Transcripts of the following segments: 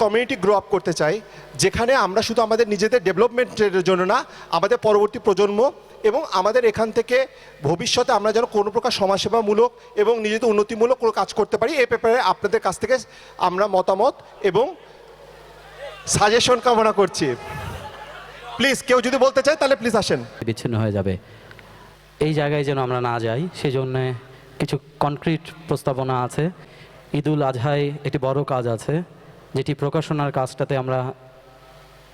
Community grow up করতে চাই, যেখানে আমরা শুধু আমাদের নিজেদের ডেভেলপমেন্টের জন্য না, আমাদের পরবর্তী প্রজন্ম এবং আমাদের এখান থেকে ভবিষ্যতে আমরা যেন কোনো প্রকার সমাজসেবামূলক এবং নিজেদের উন্নতিমূলক কোনো কাজ করতে পারি, এই ব্যাপারে আপনাদের কাছ থেকে আমরা মতামত এবং সাজেশন কামনা করছি। প্লিজ কেউ যদি বলতে চায় তাহলে প্লিজ আসেন। বিচ্ছিন্ন হয়ে যাবে, এই জায়গায় যেন আমরা না যাই, সেই জন্য কিছু কনক্রিট প্রস্তাবনা আছে। ঈদুল আজহায় একটি বড় কাজ আছে, যেটি প্রকাশনার কাজটাতে আমরা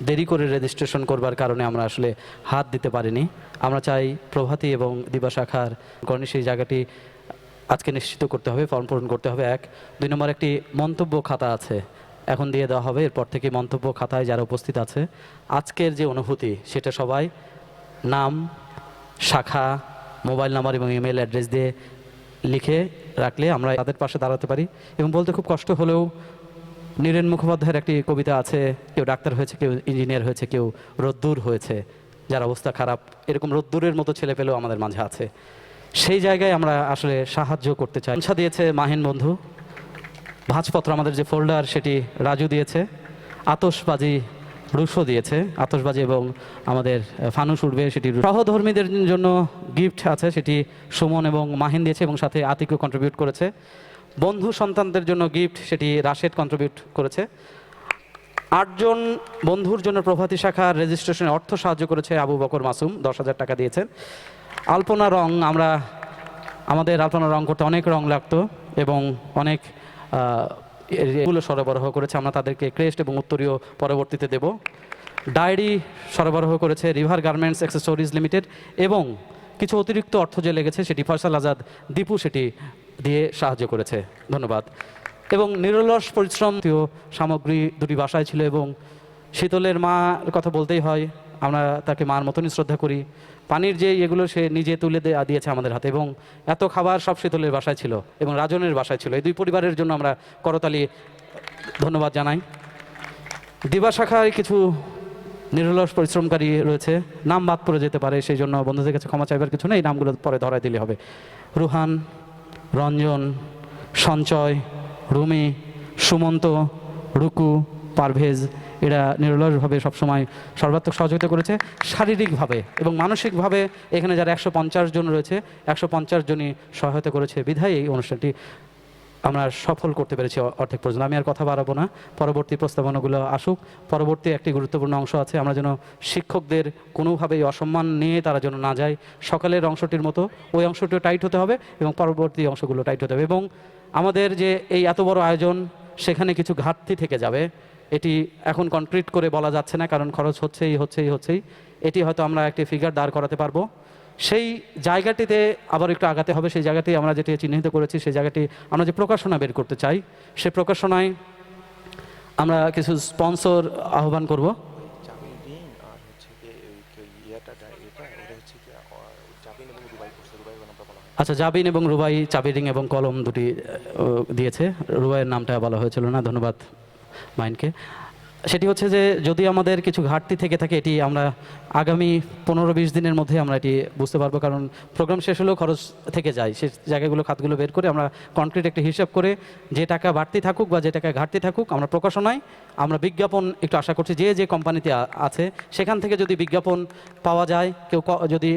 দেরি করে রেজিস্ট্রেশন করবার কারণে আমরা আসলে হাত দিতে পারিনি। আমরা চাই প্রভাতী এবং দিবা শাখার কারণে সেই জায়গাটি আজকে নিশ্চিত করতে হবে, ফর্ম পূরণ করতে হবে। 1 2 নম্বর একটি মন্তব্য খাতা আছে, এখন দিয়ে দেওয়া হবে। এরপর থেকে মন্তব্য খাতায় যারা উপস্থিত আছে আজকের যে অনুভূতি সেটা সবাই নাম, শাখা, মোবাইল নাম্বার এবং ইমেল অ্যাড্রেস দিয়ে লিখে রাখলে আমরা তাদের পাশে দাঁড়াতে পারি। এবং বলতে খুব কষ্ট হলেও নীরেন মুখোপাধ্যায়ের একটি কবিতা আছে, কেউ ডাক্তার হয়েছে, কেউ ইঞ্জিনিয়ার হয়েছে, কেউ রোদ্দুর হয়েছে, যার অবস্থা খারাপ, এরকম রোদ্দুরের মতো ছেলে পেলেও আমাদের মাঝে আছে। সেই জায়গায় আমরা আসলে সাহায্য করতে চাই। ইচ্ছা দিয়েছে মাহিন বন্ধু, ভাঁজপত্র আমাদের যে ফোল্ডার সেটি রাজু দিয়েছে, আতশবাজি রুশো দিয়েছে, আতশবাজি এবং আমাদের ফানুস উঠবে সেটি। সহধর্মীদের জন্য গিফট আছে, সেটি সুমন এবং মাহিন দিয়েছে এবং সাথে আতিকও কন্ট্রিবিউট করেছে। বন্ধু সন্তানদের জন্য গিফট, সেটি রাশেদ কন্ট্রিবিউট করেছে। 8 জন বন্ধুর জন্য প্রভাতী শাখার রেজিস্ট্রেশনে অর্থ সাহায্য করেছে আবু বকর মাসুম, 10,000 টাকা দিয়েছেন। আলপনা রং, আমাদের আলপনা রং করতে অনেক রং লাগতো এবং অনেক এগুলো সরবরাহ করেছে, আমরা তাদেরকে ক্রেস্ট এবং উত্তরীয় পরবর্তীতে দেব। ডায়েরি সরবরাহ করেছে রিভার গার্মেন্টস অ্যাক্সেসরিজ লিমিটেড এবং কিছু অতিরিক্ত অর্থ যে লেগেছে সেটি ফয়সাল আজাদ দীপু সেটি দিয়ে সাহায্য করেছে, ধন্যবাদ। এবং নিরলস পরিশ্রম সামগ্রী দুটি বাসায় ছিল এবং শীতলের মার কথা বলতেই হয়, আমরা তাকে মার মতনই শ্রদ্ধা করি। পানির যে এগুলো সে নিজে তুলে দিয়েছে আমাদের হাতে এবং এত খাবার সব শীতলের বাসায় ছিল এবং রাজনের বাসায় ছিল। এই 2 পরিবারের জন্য আমরা করতালি ধন্যবাদ জানাই। দিবা শাখায় কিছু নিরলস পরিশ্রমকারী রয়েছে, নাম বাদ পড়ে যেতে পারে, সেই জন্য বন্ধুদের কাছে ক্ষমা চাইবার কিছু নেই, নামগুলো পরে ধরাই দিলে হবে। রুহান, রঞ্জন, সঞ্চয়, রুমি, সুমন্ত, রুকু, পারভেজ, এরা নিরলসভাবে সবসময় সর্বাত্মক সহযোগিতা করেছে শারীরিকভাবে এবং মানসিকভাবে। এখানে যারা 150 জন রয়েছে, 150 জনই সহায়তা করেছে, বিধায় এই অনুষ্ঠানটি আমরা সফল করতে পেরেছি অর্ধেক পর্যন্ত। আমি আর কথা বাড়াবো না, পরবর্তী প্রস্তাবনাগুলো আসুক। পরবর্তী একটি গুরুত্বপূর্ণ অংশ আছে, আমরা যেন শিক্ষকদের কোনোভাবেই অসম্মান নিয়ে তারা যেন না যায়। সকালের অংশটির মতো ওই অংশটিও টাইট হতে হবে এবং পরবর্তী অংশগুলো টাইট হতে হবে। এবং আমাদের যে এই এত বড় আয়োজন, সেখানে কিছু ঘাটতি থেকে যাবে, এটি এখন কনক্রিট করে বলা যাচ্ছে না, কারণ খরচ হচ্ছেই। এটি হয়তো আমরা একটি ফিগার দাঁড় করাতে পারবো। সেই জায়গাটিতে আবার একটু আগাতে হবে। সেই জায়গাটি আমরা যেটি চিহ্নিত করেছি, সেই জায়গাটি আমরা যে প্রকাশনা বের করতে চাই, সে প্রকাশনায় আমরা কিছু স্পন্সর আহ্বান করব। আচ্ছা, জাবিন এবং রুবাই চাবি রিং এবং কলম দুটি দিয়েছে, রুবাইয়ের নামটা বলা হয়েছিল না, ধন্যবাদ মাইনকে। সেটি হচ্ছে যে যদি আমাদের কিছু ঘাটতি থেকে থাকে, এটি আমরা আগামী 15-20 দিনের মধ্যে আমরা এটি বুঝতে পারবো, কারণ প্রোগ্রাম শেষ হলেও খরচ থেকে যায়। সেই জায়গাগুলো খাতগুলো বের করে আমরা কনক্রিট একটি হিসাব করে যে টাকা বাড়তি থাকুক বা যে টাকা ঘাটতি থাকুক, আমরা প্রকাশনায় আমরা বিজ্ঞাপন একটু আশা করছি যে কোম্পানিতে আছে সেখান থেকে যদি বিজ্ঞাপন পাওয়া যায়, কেউ যদি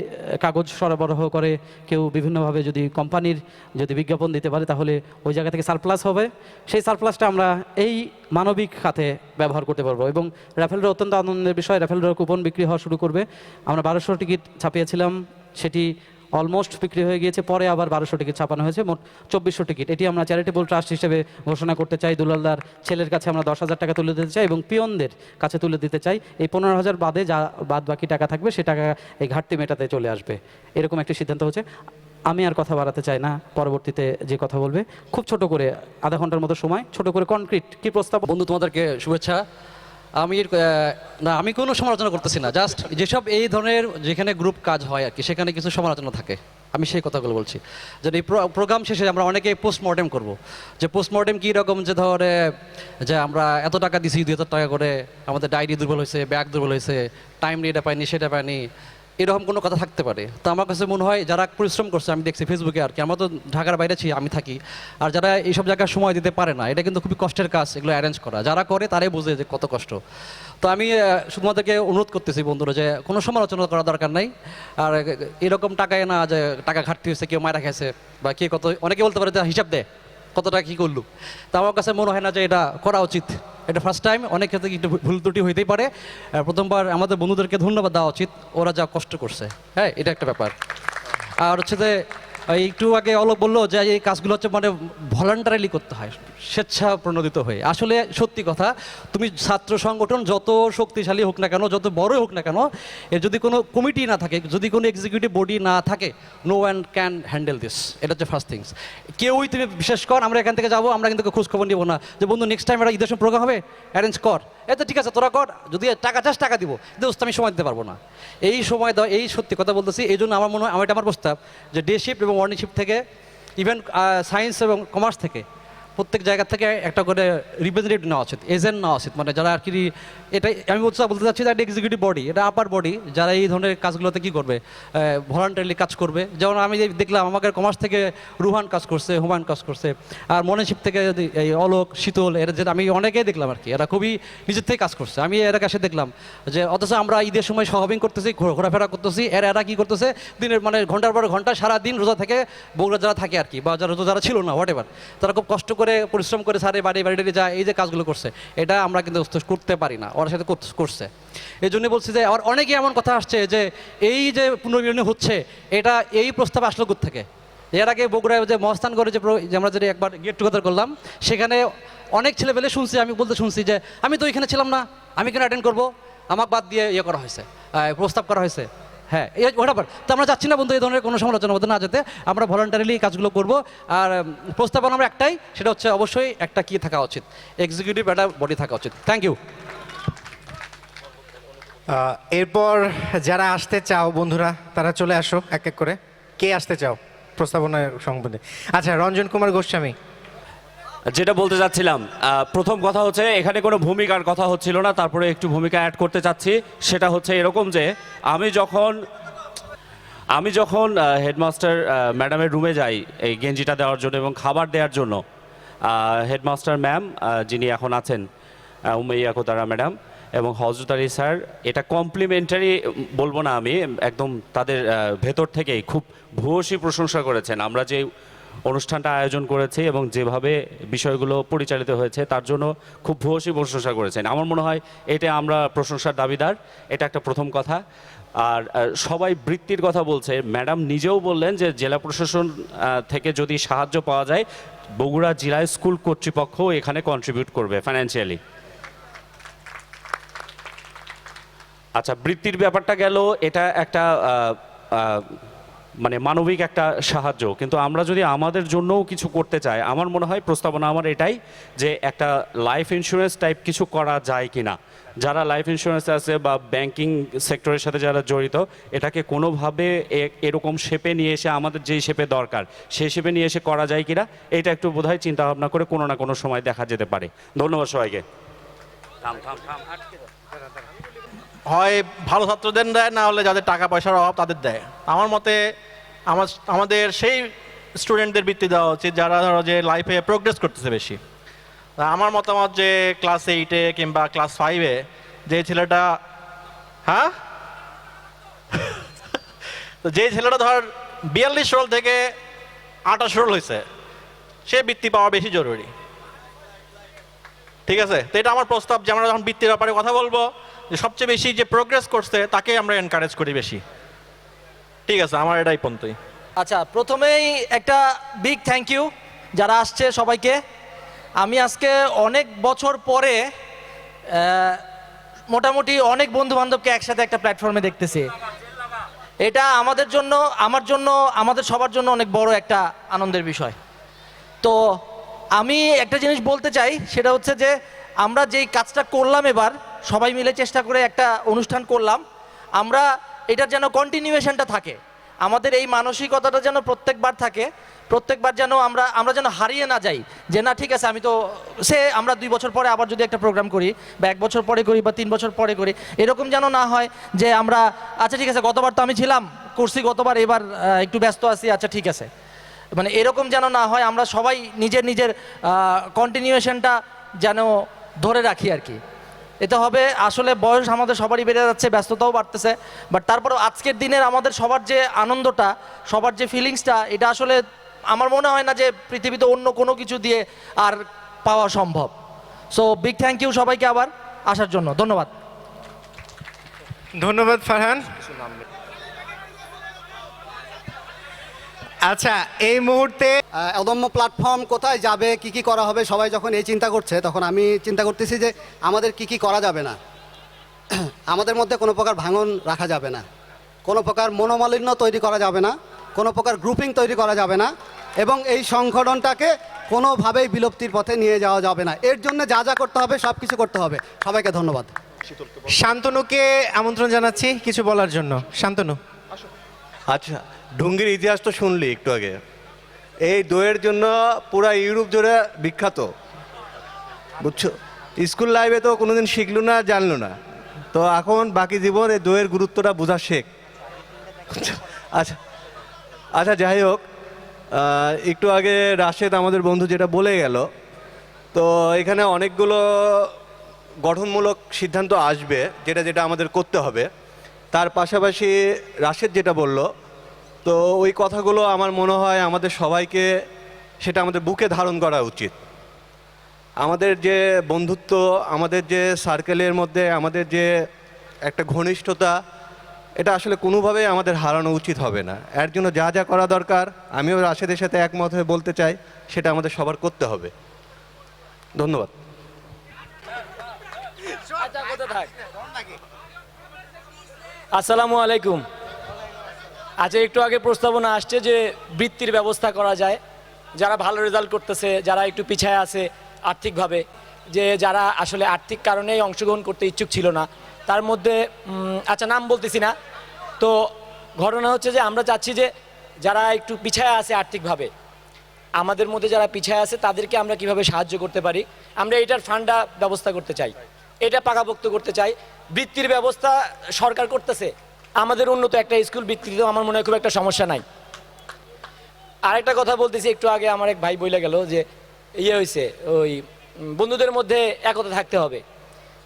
কাগজ সরবরাহ করে, কেউ বিভিন্নভাবে যদি কোম্পানির যদি বিজ্ঞাপন দিতে পারে, তাহলে ওই জায়গা থেকে সারপ্লাস হবে। সেই সারপ্লাসটা আমরা এই মানবিক খাতে ব্যবহার করতে পারবো। এবং র্যাফেলড্র অত্যন্ত আনন্দের বিষয়, র্যাফেলড্র কুপন বিক্রি হওয়া শুরু করবে। আমরা 1200 টিকিট ছাপিয়েছিলাম, সেটি অলমোস্ট বিক্রি হয়ে গিয়েছে, পরে আবার 1200 টিকিট ছাপানো হয়েছে, মোট 2400 টিকিট। এটি আমরা চ্যারিটেবল ট্রাস্ট হিসেবে ঘোষণা করতে চাই। দুলালদার ছেলের কাছে আমরা 10,000 টাকা তুলে দিতে চাই এবং পিয়নদের কাছে তুলে দিতে চাই। এই 15,000 বাদে যা বাদ বাকি টাকা থাকবে, সে টাকা এই ঘাটতি মেটাতে চলে আসবে, এরকম একটি সিদ্ধান্ত হচ্ছে। আমি আর কথা বাড়াতে চাই না, পরবর্তীতে যে কথা বলবে খুব ছোট করে, আধা ঘন্টার মতো সময়, ছোট করে কনক্রিট কি প্রস্তাব। বন্ধু, তোমাদেরকে শুভেচ্ছা। আমি কোনো সমালোচনা করতেছি না, জাস্ট যেসব এই ধরনের যেখানে গ্রুপ কাজ হয় আর কি, সেখানে কিছু সমালোচনা থাকে, আমি সেই কথাগুলো বলছি। যে এই প্রোগ্রাম শেষে আমরা অনেকে পোস্টমর্টেম করব, যে পোস্টমর্টেম কী রকম, যে ধরে যে আমরা এত টাকা দিছি, 2,000 টাকা করে, আমাদের ডায়েরি দুর্বল হয়েছে, ব্যাগ দুর্বল হয়েছে, টাইম এটা পাইনি, সেটা পাইনি, এরকম কোনো কথা থাকতে পারে। তো আমার কাছে মনে হয় যারা পরিশ্রম করছে, আমি দেখছি ফেসবুকে আর কি, আমরা তো ঢাকার বাইরে আমি থাকি, আর যারা এইসব জায়গায় সময় দিতে পারে না, এটা কিন্তু খুবই কষ্টের কাজ এগুলো অ্যারেঞ্জ করা। যারা করে তারাই বোঝে যে কত কষ্ট। তো আমি শুধুমাত্রকে অনুরোধ করতেছি বন্ধুরা যে কোনো সমালোচনা করার দরকার নাই। আর এরকম টাকায় না যে টাকা ঘাটতি হয়েছে, কেউ মারা খেয়েছে বা কে কত, অনেকে বলতে পারে যে হিসাব দে কত টাকা কী করলু। তো আমার কাছে মনে হয় না যে এটা করা উচিত। এটা ফার্স্ট টাইম, অনেক ক্ষেত্রে একটু ভুল ত্রুটি হইতেই পারে। প্রথমবার আমাদের বন্ধুদেরকে ধন্যবাদ দেওয়া উচিত, ওরা যা কষ্ট করছে। হ্যাঁ, এটা একটা ব্যাপার। আর হচ্ছে যে একটু আগে অলোক বললো যে এই কাজগুলো হচ্ছে মানে ভলান্টারিলি করতে হয়, স্বেচ্ছা প্রণোদিত হয়ে। আসলে সত্যি কথা, তুমি ছাত্র সংগঠন যত শক্তিশালী হোক না কেন, যত বড়ই হোক না কেন, এর যদি কোনো কমিটি না থাকে, যদি কোনো এক্সিকিউটিভ বডি না থাকে, no one can handle this. এটা হচ্ছে ফার্স্ট থিংস। কেউই তুমি বিশেষ কর, আমরা এখান থেকে যাবো, আমরা কিন্তু খোঁজ খবর নিব না যে বন্ধু নেক্সট টাইম একটা ঈদের সময় প্রোগ্রাম হবে, অ্যারেঞ্জ কর। এই তো ঠিক আছে, তোরা কর, যদি টাকা চাস টাকা দিব, দোস্ত আমি সময় দিতে পারবো না। এই সময় দাও, এই সত্যি কথা বলতেছি। এই জন্য আমার মনে হয়, এটা আমার প্রস্তাব যে ডে শিফট এবং মর্নিং শিফট থেকে, ইভেন সায়েন্স এবং কমার্স থেকে, প্রত্যেক জায়গা থেকে একটা করে রিপ্রেজেন্টেটিভ নেওয়া উচিত, এজেন্ট নেওয়া উচিত। মানে যারা আর কি, এটাই আমি বলতে চাচ্ছি, এটা এক্সিকিউটিভ বডি, এটা আপার বডি, যারা এই ধরনের কাজগুলোতে কী করবে, ভলান্টারিলি কাজ করবে। যেমন আমি দেখলাম আমাদের কমার্স থেকে রুহান কাজ করছে, হুমায়ুন কাজ করছে, আর মনেশিপ থেকে এই অলোক, শীতল, এরা যেটা আমি অনেকেই দেখলাম আর কি, এরা খুবই নিজের থেকে কাজ করছে। আমি এর কাছে দেখলাম যে অথচ আমরা ঈদের সময় শপিং করতেছি, ঘোরাফেরা করতেছি, এরা কী করতেছে, দিনের মানে ঘন্টার পর ঘন্টা সারাদিন রোজা থেকে, বগুড়া যারা থাকে আর কি, বা যারা যারা ছিল না হোয়াট এভার, তারা খুব কষ্ট করে পরিশ্রম করে সারে বাড়ি যায়, এই যে কাজগুলো করছে, এটা আমরা কিন্তু করতে পারি না, ওর সাথে করছে। এই জন্য বলছি যে আর অনেকে এমন কথা আসছে যে এই যে পুনর্মিলনী হচ্ছে, এটা এই প্রস্তাব আসলো থেকে। এর আগে বগুড়ায় যে মহাস্থান করে যে আমরা যদি একবার গেট টুগেদার করলাম, সেখানে অনেক ছেলেপেলে শুনছি, আমি বলতে শুনছি যে আমি তো এখানে ছিলাম না, আমি কেন অ্যাটেন্ড করবো, আমাকে বাদ দিয়ে ইয়ে করা হয়েছে, প্রস্তাব করা হয়েছে। হ্যাঁ, ওটা তো আমরা চাচ্ছি না বন্ধু এই ধরনের কোনো সমালোচনা মধ্যে না যেতে, আমরা ভলান্টারিলি কাজগুলো করব। আর প্রস্তাবনা আমরা একটাই, সেটা হচ্ছে অবশ্যই একটা কি থাকা উচিত, এক্সিকিউটিভ একটা বডি থাকা উচিত। Thank you. এরপর যারা আসতে চাও বন্ধুরা, তারা চলে আসো এক এক করে। কে আসতে চাও প্রস্তাবনার সম্বন্ধে? আচ্ছা, রঞ্জন কুমার গোস্বামী। যেটা বলতে চাচ্ছিলাম, প্রথম কথা হচ্ছে এখানে কোনো ভূমিকার কথা হচ্ছিল না, তারপরে একটু ভূমিকা অ্যাড করতে চাচ্ছি। সেটা হচ্ছে এরকম যে আমি যখন হেডমাস্টার ম্যাডামের রুমে যাই এই গেঞ্জিটা দেওয়ার জন্য এবং খাবার দেওয়ার জন্য, হেডমাস্টার ম্যাম যিনি এখন আছেন, উমাইয়া কোতারা ম্যাডাম এবং হজরত আলী স্যার, এটা কমপ্লিমেন্টারি বলবো না, আমি একদম তাদের ভেতর থেকেই খুব ভূয়সী প্রশংসা করেছেন আমরা যে অনুষ্ঠানটা আয়োজন করেছি এবং যেভাবে বিষয়গুলো পরিচালিত হয়েছে তার জন্য খুব ভূয়সী প্রশংসা করেছেন। আমার মনে হয় এটা আমরা প্রশংসার দাবিদার, এটা একটা প্রথম কথা। আর সবাই বৃত্তির কথা বলছে, ম্যাডাম নিজেও বললেন যে জেলা প্রশাসন থেকে যদি সাহায্য পাওয়া যায়, বগুড়া জেলা স্কুল কর্তৃপক্ষ এখানে কন্ট্রিবিউট করবে ফাইন্যান্সিয়ালি। আচ্ছা, বৃত্তির ব্যাপারটা গেল, এটা একটা মানে মানবিক একটা সাহায্য, কিন্তু আমরা যদি আমাদের জন্যও কিছু করতে চাই, আমার মনে হয় প্রস্তাবনা আমার এটাই যে একটা লাইফ ইন্স্যুরেন্স টাইপ কিছু করা যায় কিনা। যারা লাইফ ইন্স্যুরেন্স আছে বা ব্যাংকিং সেক্টরের সাথে যারা জড়িত, এটাকে কোনোভাবে এরকম শেপে নিয়ে এসে, আমাদের যেই শেপে দরকার সেই শেপে নিয়ে এসে করা যায় কিনা, এটা একটু বোধহয় চিন্তা ভাবনা করে কোনো না কোনো সময় দেখা যেতে পারে। ধন্যবাদ সবাইকে। হয় ভালো ছাত্রদের দেয়, না হলে যাদের টাকা পয়সার অভাব তাদের দেয়। আমার মতে আমাদের সেই স্টুডেন্টদের বৃত্তি দেওয়া উচিত যারা ধরো যে লাইফে প্রোগ্রেস করতেছে বেশি। আমার মতামত যে ক্লাস 8-এ কিংবা ক্লাস 5-এ যে ছেলেটা, হ্যাঁ তো যে ছেলেটা ধর 42 রোল থেকে 28 রোল হয়েছে, সে বৃত্তি পাওয়া বেশি জরুরি। ঠিক আছে, তো এটা আমার প্রস্তাব যে আমরা যখন বৃত্তির ব্যাপারে কথা বলবো, যে সবচেয়ে বেশি যে প্রোগ্রেস করছে তাকে আমরা এনকারেজ করি বেশি। ঠিক আছে, আমার এটাই পন্থই। আচ্ছা, প্রথমেই একটা বিগ থ্যাংক ইউ যারা আসছে সবাইকে। আমি আজকে অনেক বছর পরে মোটামুটি অনেক বন্ধু বান্ধবকে একসাথে একটা প্ল্যাটফর্মে দেখতেছি। এটা আমাদের জন্য, আমার জন্য, আমাদের সবার জন্য অনেক বড় একটা আনন্দের বিষয়। তো আমি একটা জিনিস বলতে চাই, সেটা হচ্ছে যে আমরা যেই কাজটা করলাম, এবার সবাই মিলে চেষ্টা করে একটা অনুষ্ঠান করলাম, আমরা এটার যেন কন্টিনিউয়েশনটা থাকে। আমাদের এই মানসিকতাটা যেন প্রত্যেকবার থাকে, প্রত্যেকবার যেন আমরা যেন হারিয়ে না যাই, যে না ঠিক আছে আমি তো আমরা 2 বছর পরে আবার যদি একটা প্রোগ্রাম করি বা 1 বছর পরে করি বা 3 বছর পরে করি, এরকম যেন না হয় যে আমরা আচ্ছা ঠিক আছে গতবার তো আমি ছিলাম করছি গতবার, এবার একটু ব্যস্ত আছি, আচ্ছা ঠিক আছে, মানে এরকম যেন না হয়। আমরা সবাই নিজের নিজের কন্টিনিউয়েশনটা যেন ধরে রাখি আর কি। এতে হবে আসলে বয়স আমাদের সবারই বেড়ে যাচ্ছে, ব্যস্ততাও বাড়তেছে, বাট তারপরেও আজকের দিনের আমাদের সবার যে আনন্দটা, সবার যে ফিলিংসটা, এটা আসলে আমার মনে হয় না যে পৃথিবীতে অন্য কোনো কিছু দিয়ে আর পাওয়া সম্ভব। সো বিগ থ্যাংক ইউ সবাইকে আবার আসার জন্য, ধন্যবাদ। ধন্যবাদ ফারহান। আচ্ছা, এই মুহূর্তে অদম্য প্ল্যাটফর্ম কোথায় যাবে, কি কি করা হবে, সবাই যখন এই চিন্তা করছে তখন আমি চিন্তা করতেছি যে আমাদের কি কি করা যাবে না। আমাদের মধ্যে কোনো প্রকার ভাঙন রাখা যাবে না, কোনো প্রকার মনোমালিন্য তৈরি করা যাবে না, কোনো প্রকার গ্রুপিং তৈরি করা যাবে না, এবং এই সংগঠনটাকে কোনোভাবেই বিলুপ্তির পথে নিয়ে যাওয়া যাবে না। এর জন্য যা যা করতে হবে সব কিছু করতে হবে। সবাইকে ধন্যবাদ। শান্তনুকে আমন্ত্রণ জানাচ্ছি কিছু বলার জন্য। শান্তনু। আচ্ছা, ঢুঙ্গির ইতিহাস তো শুনলি একটু আগে। এই দইয়ের জন্য পুরা ইউরোপ জুড়ে বিখ্যাত, বুঝছো। স্কুল লাইফে তো কোনোদিন শিখলো না, জানলো না, তো এখন বাকি জীবন এই দইয়ের গুরুত্বটা বোঝা শেখ। আচ্ছা আচ্ছা, যাই হোক, একটু আগে রাশেদ আমাদের বন্ধু যেটা বলে গেল, তো এখানে অনেকগুলো গঠনমূলক সিদ্ধান্ত আসবে, যেটা যেটা আমাদের করতে হবে। তার পাশাপাশি রাশেদ যেটা বলল, তো ওই কথাগুলো আমার মনে হয় আমাদের সবাইকে সেটা আমাদের বুকে ধারণ করা উচিত। আমাদের যে বন্ধুত্ব, আমাদের যে সার্কেলের মধ্যে আমাদের যে একটা ঘনিষ্ঠতা, এটা আসলে কোনোভাবেই আমাদের হারানো উচিত হবে না। এর জন্য যা যা করা দরকার, আমিও রাশেদের সাথে একমত হয়ে বলতে চাই, সেটা আমাদের সবার করতে হবে। ধন্যবাদ। আসসালামু আলাইকুম। আচ্ছা, একটু আগে প্রস্তাবনা আসছে যে বৃত্তির ব্যবস্থা করা যায়, যারা ভালো রেজাল্ট করতেছে, যারা একটু পিছায় আছে আর্থিকভাবে, যে যারা আসলে আর্থিক কারণেই অংশগ্রহণ করতে ইচ্ছুক ছিল না, তার মধ্যে আচ্ছা নাম বলতেছি না, তো ঘটনা হচ্ছে যে আমরা চাচ্ছি যে যারা একটু পিছায় আছে আর্থিকভাবে, আমাদের মধ্যে যারা পিছায় আছে তাদেরকে আমরা কিভাবে সাহায্য করতে পারি, আমরা এটার ফান্ডা ব্যবস্থা করতে চাই, এটা পাকাপোক্ত করতে চাই। বৃত্তির ব্যবস্থা সরকার করতেছে, আমাদের উন্নত একটা স্কুল বৃত্তিতে আমার মনে হয় খুব একটা সমস্যা নাই। আরেকটা কথা বলতেছি, একটু আগে আমার এক ভাই বলে গেল যে হয়েছে ওই বন্ধুদের মধ্যে একতা থাকতে হবে।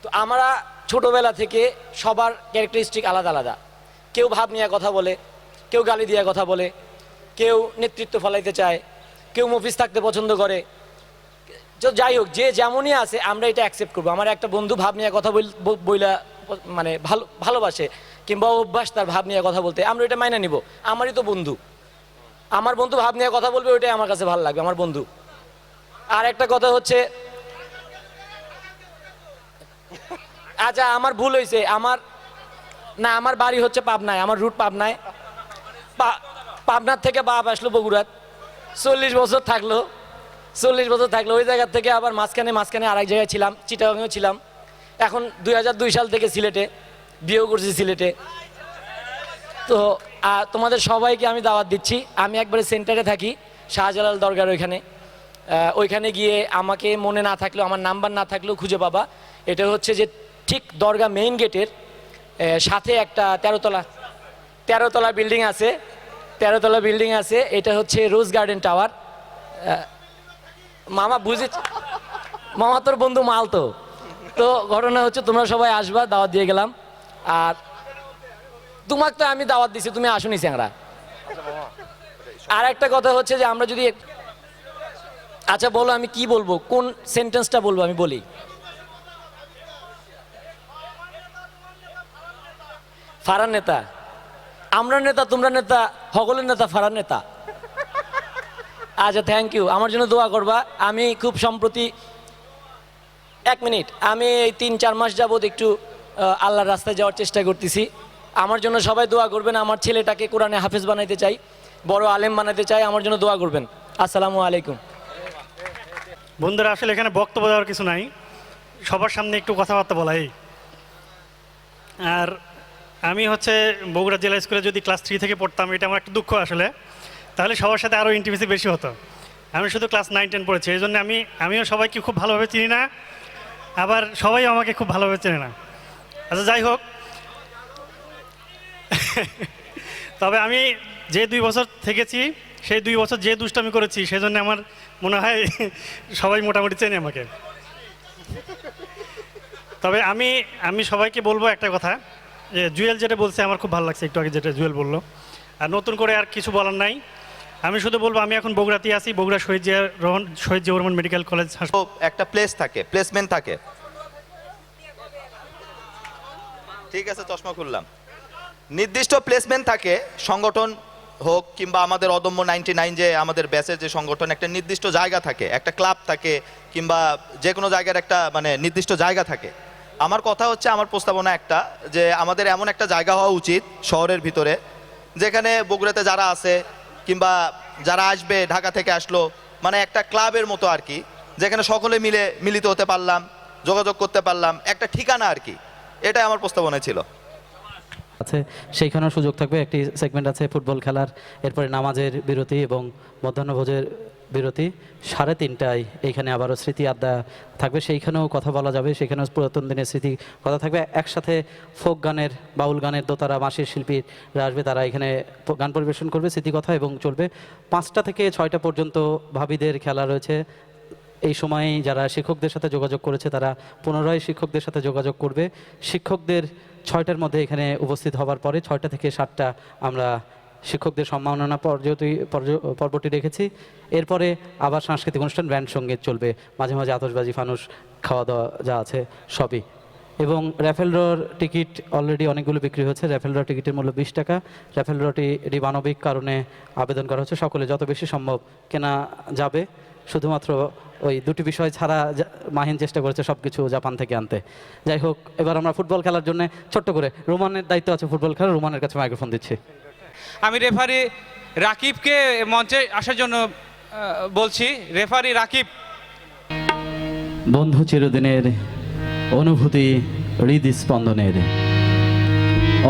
তো আমরা ছোটোবেলা থেকে সবার ক্যারেক্টারিস্টিক আলাদা আলাদা, কেউ ভাব নিয়ে কথা বলে, কেউ গালি দিয়ে কথা বলে, কেউ নেতৃত্ব ফলাইতে চায়, কেউ মফিজ থাকতে পছন্দ করে। তো যাই হোক, যে যেমনই আছে আমরা এটা অ্যাকসেপ্ট করবো। আমার একটা বন্ধু ভাব নিয়ে কথা বইলা মানে ভালোবাসে, কিংবা অভ্যাস তার ভাব নিয়ে কথা বলতে, আমরা এটা মাইনে নিব, আমারই তো বন্ধু, আমার বন্ধু ভাব নিয়ে কথা বলবে, ওইটাই আমার কাছে ভালো লাগবে, আমার বন্ধু। আর একটা কথা হচ্ছে, আচ্ছা আমার ভুল হয়েছে, আমার বাড়ি হচ্ছে পাবনায়, আমার রুট পাবনায়, পাবনার থেকে বাপ আসলো বগুড়াত, 40 বছর থাকলো, ওই জায়গা থেকে আবার মাঝখানে আরেক জায়গায় ছিলাম, চিটাগাংয়েও ছিলাম, এখন 2002 সাল থেকে সিলেটে, বিয়েও করছি সিলেটে। তো তোমাদের সবাইকে আমি দাওয়াত দিচ্ছি, আমি একবারে সেন্টারে থাকি, শাহজালাল দরগার ওইখানে গিয়ে আমাকে মনে না থাকলেও, আমার নাম্বার না থাকলেও খুঁজে পাবা। এটা হচ্ছে যে ঠিক দরগা মেইন গেটের সাথে একটা 13তলা বিল্ডিং আছে, 13তলা বিল্ডিং আছে, এটা হচ্ছে রোজ গার্ডেন টাওয়ার। মামা মামা তোর বন্ধু মাল তো। তো ঘটনা হচ্ছে তোমরা সবাই আসবা, দাওয়াত দিয়ে গেলাম। আর তোমাকে তো আমি দাওয়াত দিছি, তুমি আসুনি স্যাংরা। আর একটা কথা হচ্ছে যে আমরা যদি, আচ্ছা বলো আমি কি বলবো, কোন সেন্টেন্সটা বলবো, আমি বলি। ফারান নেতা, আমরা নেতা, তোমরা নেতা, সকলের নেতা ফারান নেতা। আচ্ছা থ্যাংক ইউ, আমার জন্য দোয়া করবা। আমি খুব সম্প্রতি 1 মিনিট, আমি এই 3-4 মাস যাবত একটু আল্লাহর রাস্তায় যাওয়ার চেষ্টা করতেছি। আমার জন্য সবাই দোয়া করবেন। আমার ছেলেটাকে কোরআনে হাফেজ বানাইতে চাই, বড় আলেম বানাইতে চাই, আমার জন্য দোয়া করবেন। আসসালামু আলাইকুম। বন্ধুরা, আসলে এখানে বক্তব্য দেওয়ার কিছু নাই, সবার সামনে একটু কথাবার্তা বলাই। আর আমি হচ্ছে বগুড়া জেলা স্কুলে যদি ক্লাস 3 থেকে পড়তাম, এটা আমার একটা দুঃখ আসলে, তাহলে সবার সাথে আরও ইন্টিমেসি বেশি হতো। আমি শুধু ক্লাস 9-10 পড়েছি, এই জন্য আমিও সবাইকে খুব ভালোভাবে চিনি না, আবার সবাই আমাকে খুব ভালোভাবে চেনে না। আচ্ছা যাই হোক, তবে আমি যে 2 বছর থেকেছি, সেই 2 বছর যে দুষ্টামি করেছি, সেজন্য আমার মনে হয় সবাই মোটামুটি চেনে আমাকে। তবে আমি সবাইকে বলবো একটা কথা, যে জুয়েল যেটা বলছে আমার খুব ভালো লাগছে, একটু আগে যেটা জুয়েল বললো, আর নতুন করে আর কিছু বলার নাই। আমি শুধু বলবো, আমি এখন বগুড়াতেই আছি, বগুড়া শহীদ জিয়াউর রহমান মেডিকেল কলেজ হাসপাতাল। একটা প্লেস থাকে, প্লেসমেন্ট থাকে। ঠিক আছে, চশমা খুললাম। নির্দিষ্ট প্লেসমেন্ট থাকে, সংগঠন হোক কিংবা আমাদের অদম্য 99 যে আমাদের ব্যাচের যে সংগঠন, একটা নির্দিষ্ট জায়গা থাকে, একটা ক্লাব থাকে, কিংবা যে কোনো জায়গার একটা মানে নির্দিষ্ট জায়গা থাকে। আমার কথা হচ্ছে, আমার প্রস্তাবনা একটা, যে আমাদের এমন একটা জায়গা হওয়া উচিত শহরের ভিতরে, যেখানে বগুড়াতে যারা আছে কিংবা যারা আসবে, ঢাকা থেকে আসলো, মানে একটা ক্লাবের মতো আর কি, যেখানে সকলে মিলে মিলিত হতে পারলাম, যোগাযোগ করতে পারলাম, একটা ঠিকানা আর কি। এটাই আমার প্রস্তাবনা ছিল। আছে সেইখানেও সুযোগ থাকবে। একটি সেগমেন্ট আছে ফুটবল খেলার, এরপরে নামাজের বিরতি এবং মধ্যাহ্নভোজের বিরতি। 3:30টায় এইখানে আবারও স্মৃতি আড্ডা থাকবে, সেইখানেও কথা বলা যাবে, সেখানেও পুরাতন দিনের স্মৃতি কথা থাকবে। একসাথে ফোক গানের, বাউল গানের দোতারা, বাঁশির শিল্পীরা আসবে, তারা এখানে গান পরিবেশন করবে, স্মৃতিকথা এবং চলবে। 5টা থেকে 6টা পর্যন্ত ভাবিদের খেলা রয়েছে। এই সময়ে যারা শিক্ষকদের সাথে যোগাযোগ করেছে, তারা পুনরায় শিক্ষকদের সাথে যোগাযোগ করবে। শিক্ষকদের 6টার মধ্যে এখানে উপস্থিত হবার পরে 6টা থেকে 7টা আমরা শিক্ষকদের সম্মাননা পর্বটি রেখেছি। এরপরে আবার সাংস্কৃতিক অনুষ্ঠান, ব্যান্ড সঙ্গীত চলবে, মাঝে মাঝে আতশবাজি, ফানুস, খাওয়া দাওয়া যা আছে সবই। এবং র্যাফেল ড্রর টিকিট অলরেডি অনেকগুলো বিক্রি হচ্ছে। র্যাফেল ড্র টিকিটের মূল্য 20 টাকা। র্যাফেল ড্রটি মানবিক কারণে আবেদন করা হচ্ছে, সকলে যত বেশি সম্ভব কেনা যাবে। শুধুমাত্র ওই 2টি বিষয় ছাড়া মাহিন চেষ্টা করেছে সব কিছু জাপান থেকে আনতে। যাই হোক, এবার আমরা ফুটবল খেলার জন্য ছোট্ট করে, রোমানের দায়িত্ব আছে ফুটবল খেলা, রোমানের কাছে মাইক্রোফোন দিচ্ছি। আমি রেফারি রাকিবকে মঞ্চে আসার জন্য বলছি। রেফারি রাকিব। বন্ধু চিরদিনের অনুভূতি, হৃদস্পন্দনের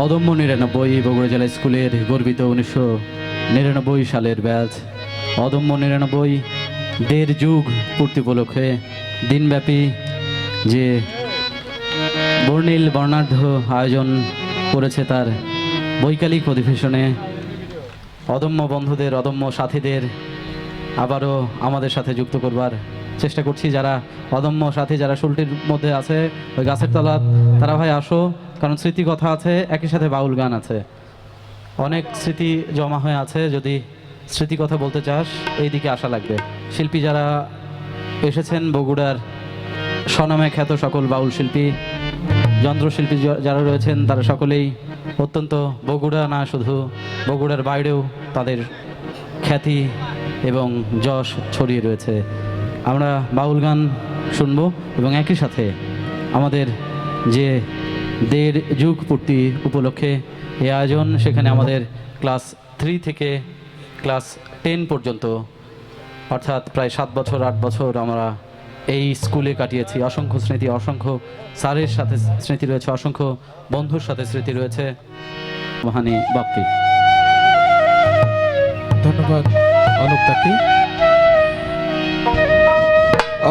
অদম্য 99 বগুড়া জেলা স্কুলের গর্বিত 1999 সালের ব্যাচ। অদম্য 99 দেড় যুগ পূর্তি উপলক্ষে দিনব্যাপী যে বর্ণিল বর্ণাঢ্য আয়োজন করেছে, তার বৈকালিক অধিবেশনে অদম্য বন্ধুদের, অদম্য সাথীদের আবারও আমাদের সাথে যুক্ত করবার চেষ্টা করছি। যারা অদম্য সাথী, যারা শুলটির মধ্যে আছে ওই গাছের তলা, তারা ভাই আসো, কারণ স্মৃতি কথা আছে, একই সাথে বাউল গান আছে, অনেক স্মৃতি জমা হয়ে আছে। যদি স্মৃতি কথা বলতে চাস, এই দিকে আসা লাগবে। শিল্পী যারা এসেছেন, বগুড়ার স্বনামে খ্যাত সকল বাউল শিল্পী, যন্ত্রশিল্পী যারা রয়েছেন, তারা সকলেই অত্যন্ত, বগুড়া না শুধু বগুড়ার বাইরেও তাদের খ্যাতি এবং যশ ছড়িয়ে রয়েছে। আমরা বাউল গান শুনবো এবং একই সাথে আমাদের যে দেড় যুগ পূর্তি উপলক্ষে এই আয়োজন, সেখানে আমাদের ক্লাস 3 থেকে ক্লাস 10 পর্যন্ত, অর্থাৎ প্রায় 7 বছর 8 বছর আমরা এই স্কুলে কাটিয়েছি। অসংখ্য স্মৃতি, অসংখ্য স্যারের সাথে স্মৃতি রয়েছে, অসংখ্য বন্ধুর সাথে স্মৃতি রয়েছে। মহানি বাপ্পি। ধন্যবাদ অলোক দাকে।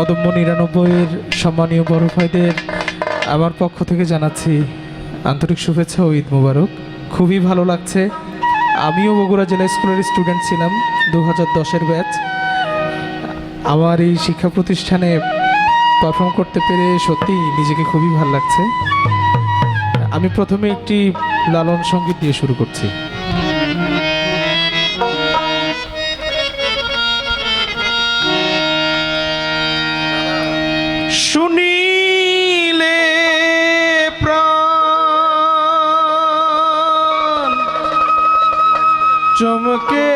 অদম্য 99-এর সম্মানীয় বড় ভাইদের আমার পক্ষ থেকে জানাচ্ছি আন্তরিক শুভেচ্ছা ও ঈদ মোবারক। খুবই ভালো লাগছে। আমিও বগুড়া জেলা স্কুলের স্টুডেন্ট ছিলাম, 2010-এর ব্যাচ। আমার এই শিক্ষা প্রতিষ্ঠানে পারফর্ম করতে পেরে সত্যি নিজেকে খুবই ভালো লাগছে। আমি প্রথমে একটি লালন সঙ্গীত দিয়ে শুরু করছি। শুনিলে প্রাণ চমকে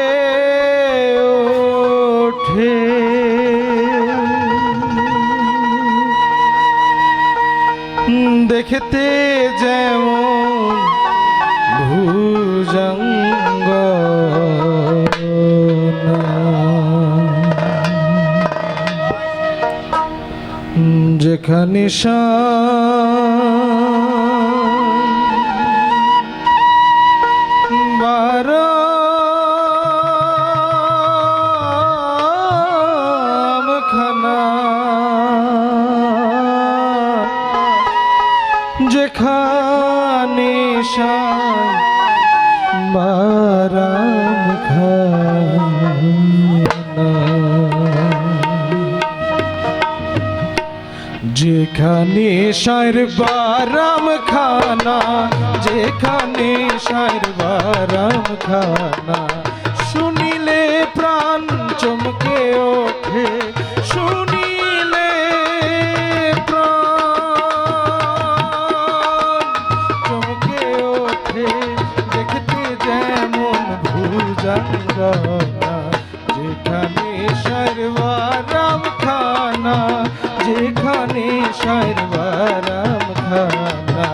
ওঠে, দেখতে যেমন ভুজঙ্গ যেখানে যেখানে সায় বারাম খানা, যেখানে সায়ের বারাম খানা, যেখানে সায়ের বারাম খানা, শুনিলে প্রাণ চমকে ওঠে, শুনিলে প্রাণ চমকে ওঠে, দেখতে যেমন ভুজঙ্গনা, যেখানে সায়ের বারাম খানা, যেখানে সায়ের বারাম খানা,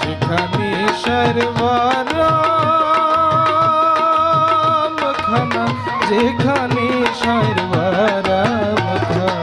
যেখানে সায়ের বারাম খানা, যেখানে সায়ের বারাম খানা।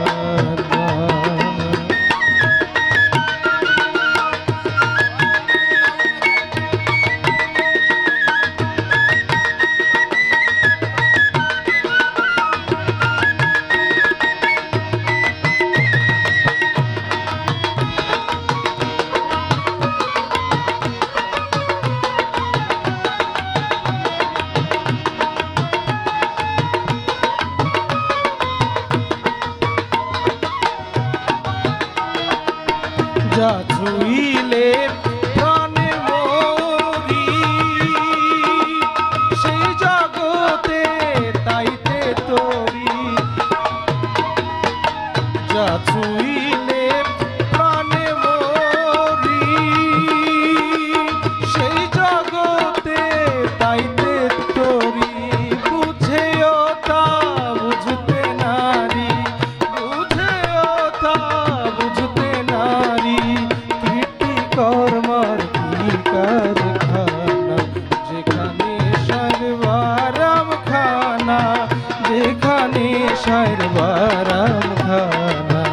যা ছুঁইলে প্রাণে মরি, সেই জগতে তাইতে তরি, যা ছুঁইলে প্রাণে মরি, সেই জগতে তাইতে তরি, বুঝেও তা বুঝতে নারী, বুঝেও তা বুঝতে নারী, কীর্তি কর্মার কি কারখানা, যেখানে সায়ের বারাম খানা, যেখানে সায়ের বারাম খানা,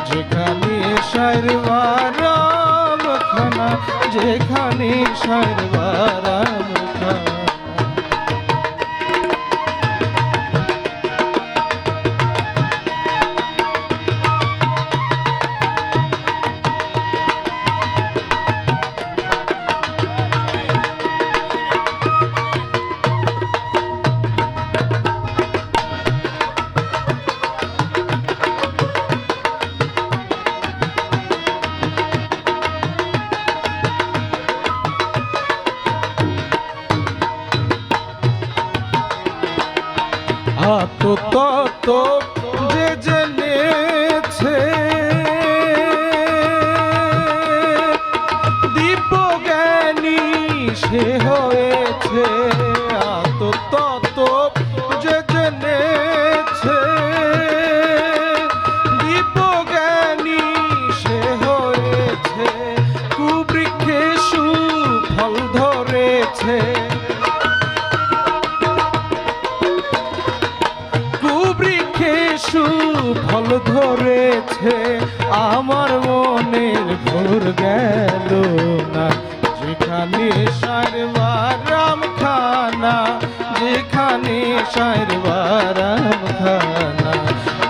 যেখানে সায়ের বারাম খানা, যেখানে সায়ের বারাম খানা। তত যে জেনেছে, দিব্যজ্ঞানী সে হয়েছে, তত যে জেনেছে, দিব্যজ্ঞানী সে হয়েছে, কুবৃক্ষে সুফল ধরেছে, সুফল ধরেছে, আমার মনের ঘোর গেল না, যেখানে সায়ের বারাম খানা, যেখানে সায়ের বারাম খানা,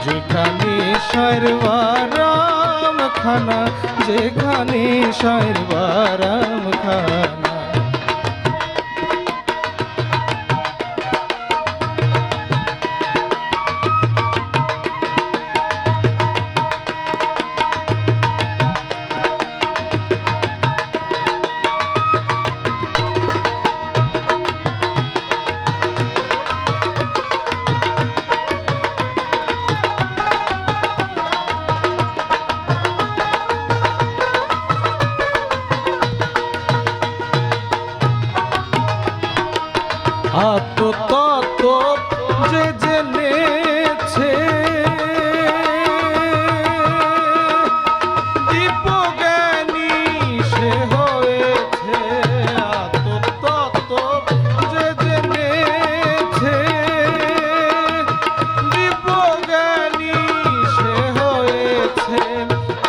যেখানে সায়ের বারাম খানা, যেখানে সায়ের বারাম খানা। তত যে জেনেছে, দিব্যজ্ঞানী সে হয়েছে, তত যে জেনেছে, দিব্যজ্ঞানী সে হয়েছে,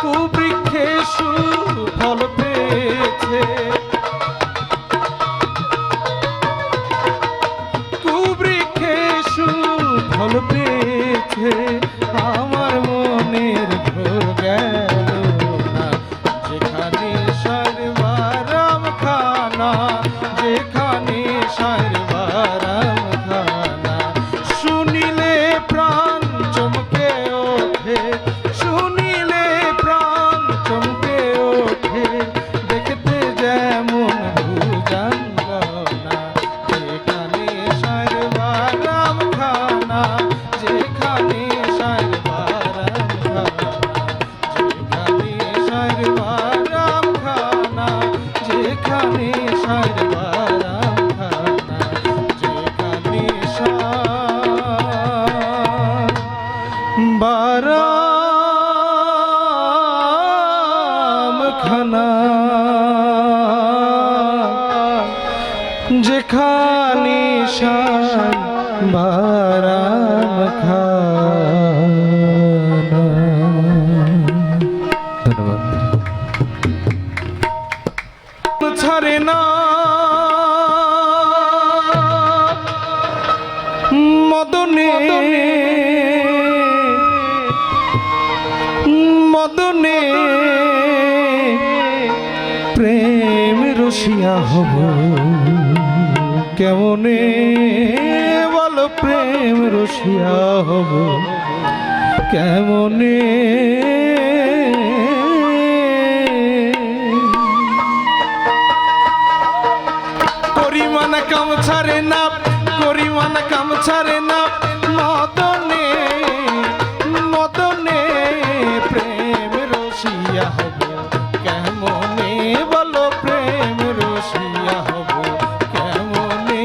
কুবৃক্ষে সুফল পেয়েছে, যেখানে শান বারাম খানা। ধন্যবাদ। ছাড়ে না মদনে মদনে প্রেম রসিয়া হব কেমনে বলো প্রেম রসিয়া হব কেমনে। করিমানা কাম ছাড়ে না করিমানা কাম ছাড়ে না মদনে মদনে প্রেম রসিয়া হব কেমনে বলো প্রেম রসিয়া হব কেমনে।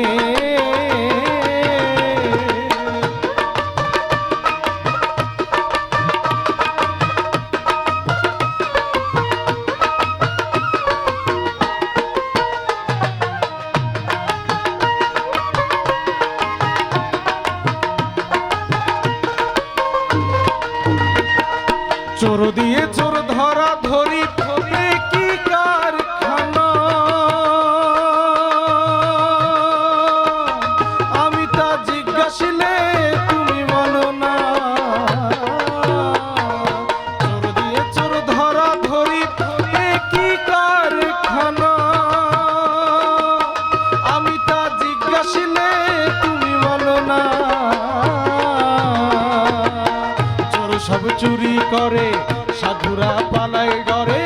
চোর দিয়ে চোর ধরা ধরি এ কি কারখানা। আমি তা জিজ্ঞাসিলে তুমি বলো না। চোর দিয়ে চোর ধরা ধরি এ কি কারখানা। আমি তা জিজ্ঞাসিলে তুমি বলো না। চোর সব চুরি করে সাধুরা পালায় ডরে।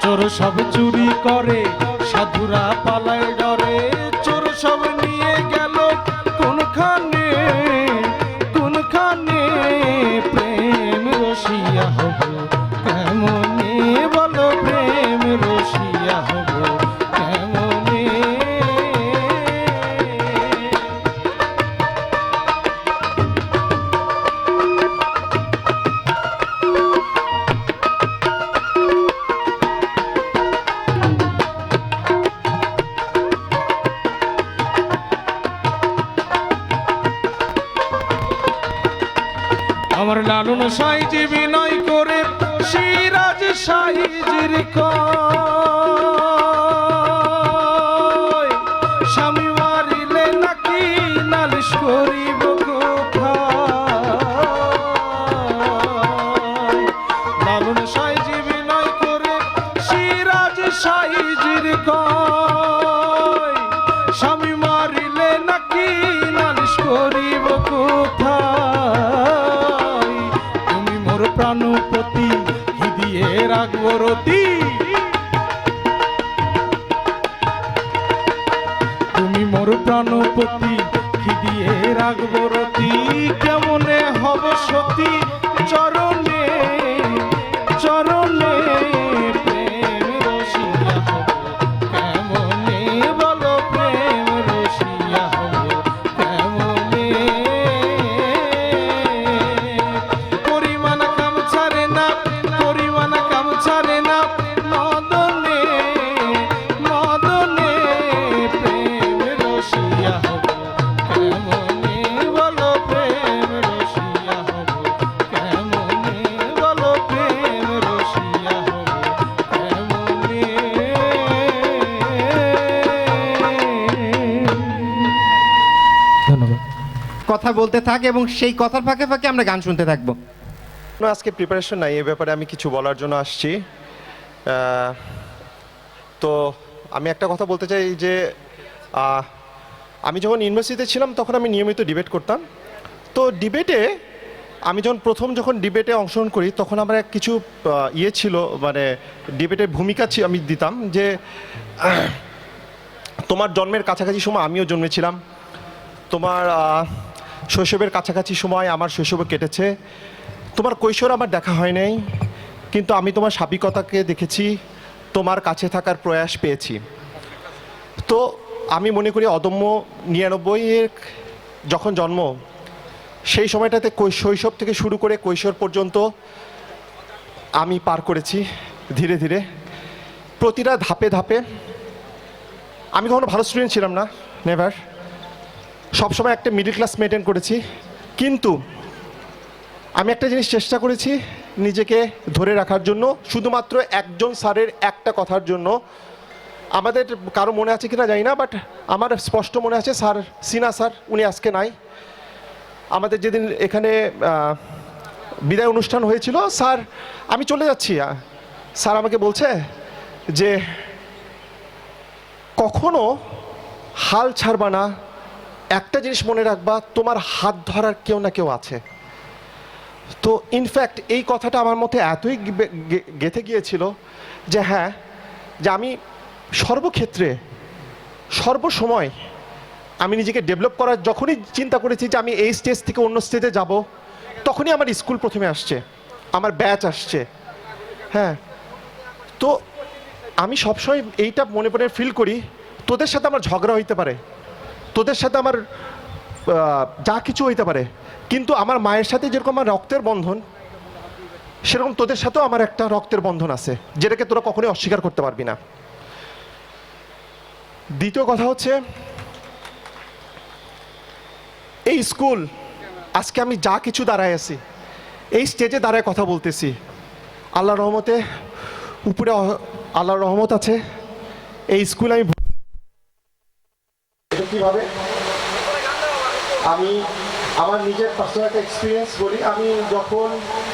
চোর সব চুরি করে সাধুরা পালায় ডরে। চোর সব নিয়ে গেল কোনখানে কোনখানে প্রেম রসিয়া হব কেমনে বলো প্রেম রসিয়া হব কেমনে। আমার লালন সাইজি বিনয় করে সিরাজ সাইজির কয় স্বামী মারিলে নাকি নালিশ করিব কোথায়। লালন সাইজি বিনয় করে সিরাজ সাইজির কয় স্বামী মারিলে নাকি নালিশ করিব কোথায়। তুমি মোর প্রাণপতি কি দিয়ে রাখবো রতি। তুমি মোর প্রাণপতি কি দিয়ে রাখবো রতি কেমনে হব সতী চরণে চরণে প্রেম রসিয়া হব কেমনে বলো প্রেম রসিয়া হব কেমনে। করিমানা কাম ছাড়ে না করিমানা কাম ছাড়ে না মদনে মদনে প্রেম রসিয়া হব কেমনে বলো প্রেম রসিয়া হব কেমনে বলো প্রেম রসিয়া হব কেমনে। ধন্যবাদ। কথা বলতে থাক এবং সেই কথার ফাঁকে ফাঁকে আমরা গান শুনতে থাকবো। না, আজকে প্রিপারেশন নাই এ ব্যাপারে আমি কিছু বলার জন্য আসছি। তো আমি একটা কথা বলতে চাই যে আমি যখন ইউনিভার্সিটিতে ছিলাম তখন আমি নিয়মিত ডিবেট করতাম। তো ডিবেটে আমি যখন ডিবেটে অংশগ্রহণ করি তখন আমার কিছু ইয়ে ছিল, মানে ডিবেটের ভূমিকা আমি দিতাম যে তোমার জন্মের কাছাকাছি সময় আমিও জন্মেছিলাম, তোমার শৈশবের কাছাকাছি সময় আমার শৈশবে কেটেছে, তোমার কৈশোর আমার দেখা হয় নাই কিন্তু আমি তোমার সাবিকতাকে দেখেছি, তোমার কাছে থাকার প্রয়াস পেয়েছি। তো আমি মনে করি অদম্য 99-এর যখন জন্ম সেই সময়টাতে শৈশব থেকে শুরু করে কৈশোর পর্যন্ত আমি পার করেছি ধীরে ধীরে প্রতিটা ধাপে ধাপে। আমি কখনো ভালো স্টুডেন্ট ছিলাম না, নেভার। সবসময় একটা মিডল ক্লাস মেনটেন করেছি, কিন্তু আমি একটা জিনিস চেষ্টা করেছি নিজেকে ধরে রাখার জন্য, শুধুমাত্র একজন স্যারের একটা কথার জন্য। আমাদের কারো মনে আছে কিনা জানি না, বাট আমার স্পষ্ট মনে আছে স্যার সিনহা স্যার, উনি আজকে নাই। আমাদের যেদিন এখানে বিদায় অনুষ্ঠান হয়েছিল, স্যার আমি চলে যাচ্ছি, স্যার আমাকে বলছে যে কখনো হাল ছাড়বা না, একটা জিনিস মনে রাখবা, তোমার হাত ধরার কেউ না কেউ আছে। তো ইনফ্যাক্ট এই কথাটা আমার মধ্যে এতই গেঁথে গিয়েছিল যে হ্যাঁ, যে আমি সর্বক্ষেত্রে সর্বসময় আমি নিজেকে ডেভেলপ করার যখনই চিন্তা করেছি যে আমি এই স্টেজ থেকে অন্য স্টেজে যাব, তখনই আমার স্কুল প্রথমে আসছে, আমার ব্যাচ আসছে। হ্যাঁ, তো আমি সবসময় এইটা মনে মনে ফিল করি, তোদের সাথে আমার ঝগড়া হইতে পারে, তোদের সাথে আমার যা কিছু হইতে পারে, কিন্তু আমার মায়ের সাথে যেরকম আমার রক্তের বন্ধন, সেরকম তোদের সাথেও আমার একটা রক্তের বন্ধন আছে, যেটাকে তোরা কখনোই অস্বীকার করতে পারবি না। দ্বিতীয় কথা হচ্ছে, এই স্কুল আজকে আমি যা কিছু দাঁড়ায় আছি, এই স্টেজে দাঁড়ায় কথা বলতেছি, আল্লাহর রহমতে, উপরে আল্লাহর রহমত আছে। এই স্কুল আমি কিভাবে আমি আমার নিজের পার্সোনাল একটা এক্সপিরিয়েন্স বলি। আমি যখন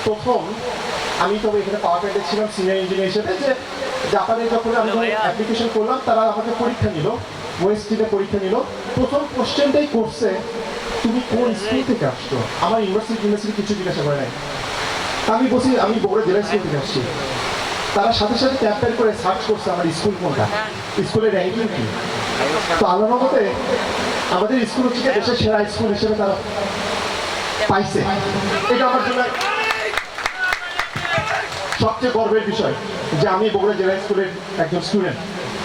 প্রথম, আমি তবে এখানে পাওয়ার প্ল্যান্টে ছিলাম সিনিয়র ইঞ্জিনিয়ার হিসেবে, যে জাপানে যখন আমি অ্যাপ্লিকেশন করলাম, তারা আমাকে পরীক্ষা নিল, ওয়েস্টিনে পরীক্ষা নিল। প্রথম কোশ্চেনটাই করছে, তুমি কোন স্কুল থেকে আসছো? আমার ইউনিভার্সিটি কিছু জিজ্ঞাসা করে নাই। আমি বলছি আমি বগুড়া জেলা স্কুল থেকে আসছি। তারা সাথে সাথে ক্যাম্পেন করে সার্চ করছে আমার স্কুল কোনটা, স্কুলের র্যাঙ্কিং কি। তো আল্লাহর মতে আমাদের স্কুল হচ্ছে দেশের সেরা স্কুল হিসেবে তারা পাইছে। এটা আমার জন্য সবচেয়ে গর্বের বিষয় যে আমি বগুড়া জেলা স্কুলের একজন স্টুডেন্ট,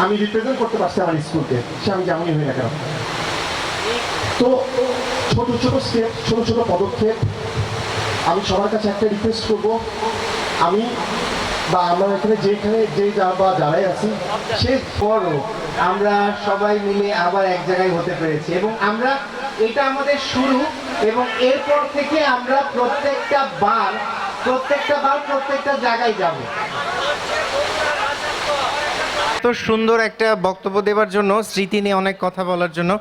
আমি রিপ্রেজেন্ট করতে পারছি আমার স্কুলকে, সে আমি যেমনই হই না কেন। তো ছোট ছোট স্টেপ, ছোট ছোট পদক্ষেপ, আমি সবার কাছে একটা রিকোয়েস্ট করব, আমি বা আমরা এখানে যে যারাই আছি, সে বড় আমরা সবাই মিলে আবার এক জায়গায় হতে পেরেছি, এবং আমরা এটা আমাদের শুরু, এবং এরপর থেকে আমরা প্রত্যেকটা বার প্রত্যেকটা জায়গায় যাব। এত সুন্দর একটা বক্তব্য দেওয়ার জন্য, স্মৃতি নিয়ে অনেক কথা বলার জন্য।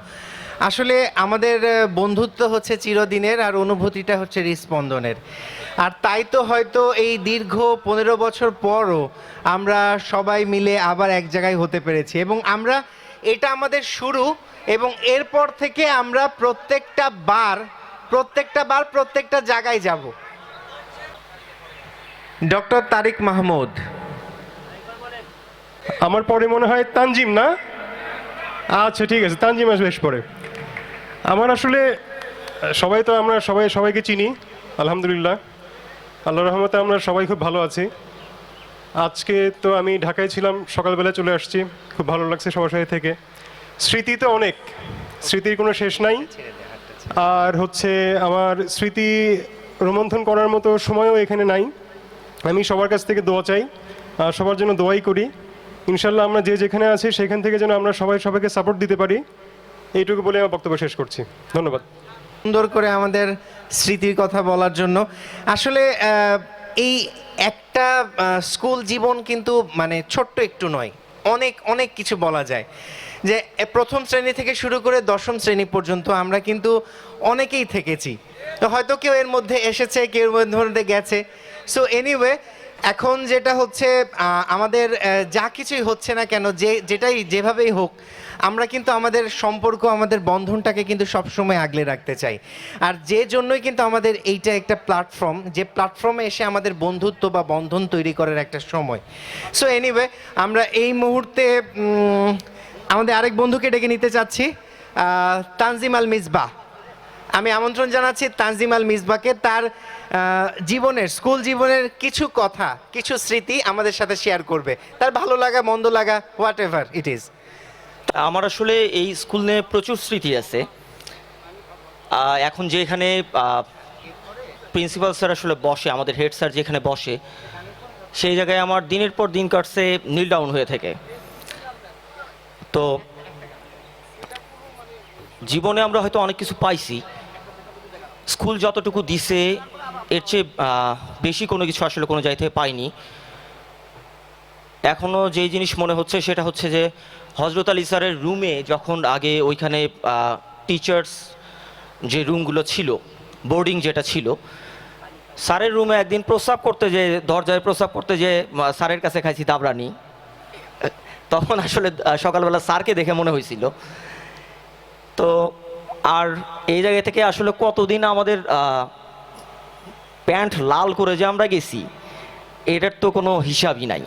আসলে আমাদের বন্ধুত্ব হচ্ছে চিরদিনের, আর অনুভূতিটা হচ্ছে হৃস্পন্দনের। আর তাই তো হয়তো এই দীর্ঘ 15 বছর পরও আমরা সবাই মিলে আবার এক জায়গায় হতে পেরেছি, এবং আমরা এটা আমাদের শুরু, এবং এরপর থেকে আমরা প্রত্যেকটা বার প্রত্যেকটা জায়গায় যাব। ডক্টর তারিক মাহমুদ। আমার পরে মনে হয় তানজিম, না? আচ্ছা ঠিক আছে, তানজিম আসবে বেশ পরে। আমার আসলে আমরা সবাইকে চিনি, আলহামদুলিল্লাহ, আল্লাহর রহমতে আমরা সবাই খুব ভালো আছি। আজকে তো আমি ঢাকায় ছিলাম, সকালবেলা চলে আসছি, খুব ভালো লাগছে সবার সাথে থেকে। স্মৃতি তো অনেক, স্মৃতির কোনো শেষ নাই। আর হচ্ছে আমার স্মৃতি রোমন্থন করার মতো সময়ও এখানে নাই। আমি সবার কাছ থেকে দোয়া চাই, সবার জন্য দোয়াই করি। ইনশাল্লাহ আমরা যে যেখানে আছি সেখান থেকে যেন আমরা সবাইকে সাপোর্ট দিতে পারি, এইটুকু বলে আমার বক্তব্য শেষ করছি। ধন্যবাদ। সুন্দর করে আমাদের স্মৃতির কথা বলার জন্য। আসলে এই একটা স্কুল জীবন কিন্তু মানে ছোট্ট একটু নয়, অনেক কিছু বলা যায়। যে প্রথম শ্রেণী থেকে শুরু করে 10ম শ্রেণী পর্যন্ত আমরা কিন্তু অনেকেই থেকেছি। তো হয়তো কেউ এর মধ্যে এসেছে, কেউ এর মধ্যে গেছে। সো এনিওয়ে, এখন যেটা হচ্ছে, আমাদের যা কিছুই হচ্ছে না কেন, যেভাবেই হোক, আমরা কিন্তু আমাদের সম্পর্ক, আমাদের বন্ধনটাকে কিন্তু সবসময় আগলে রাখতে চাই। আর যে জন্যই কিন্তু আমাদের এইটা একটা প্ল্যাটফর্ম, যে প্ল্যাটফর্মে এসে আমাদের বন্ধুত্ব বা বন্ধন তৈরি করার একটা সময়। সো এনিওয়ে, আমরা এই মুহূর্তে আমাদের আরেক বন্ধুকে ডেকে নিতে চাচ্ছি, তানজিম আল মিসবাহ। আমি আমন্ত্রণ জানাচ্ছি তানজিম আল মিসবাহকে তার স্কুল জীবনের কিছু কথা, কিছু স্মৃতি আমাদের সাথে শেয়ার করবে, তার ভালো লাগা, মন্দ লাগা, হোয়াট এভার ইট ইজ। আমার আসলে এই স্কুল নিয়ে প্রচুর স্মৃতি আছে। এখন যে এখানে প্রিন্সিপাল স্যার আসলে বসে, আমাদের হেড স্যার যেখানে বসে, সেই জায়গায় আমার দিনের পর দিন কাটছে নীল ডাউন হয়ে থাকে। তো জীবনে আমরা হয়তো অনেক কিছু পাইছি, স্কুল যতটুকু দিছে এর চেয়ে বেশি কোনো কিছু আসলে কোনো জায়গা থেকে পাইনি। এখনও যেই জিনিস মনে হচ্ছে সেটা হচ্ছে যে হজরত আলী স্যারের রুমে যখন আগে ওইখানে টিচার্স যে রুমগুলো ছিল, বোর্ডিং যেটা ছিল, স্যারের রুমে একদিন প্রস্রাব করতে, যে দরজায় প্রস্রাব করতে, যে স্যারের কাছে খাইছি দাবরানি, তখন আসলে সকালবেলা স্যারকে দেখে মনে হয়েছিল। তো আর এই জায়গা থেকে আসলে কতদিন আমাদের প্যান্ট লাল করে যে আমরা গেছি, এটার তো কোনো হিসাবই নাই।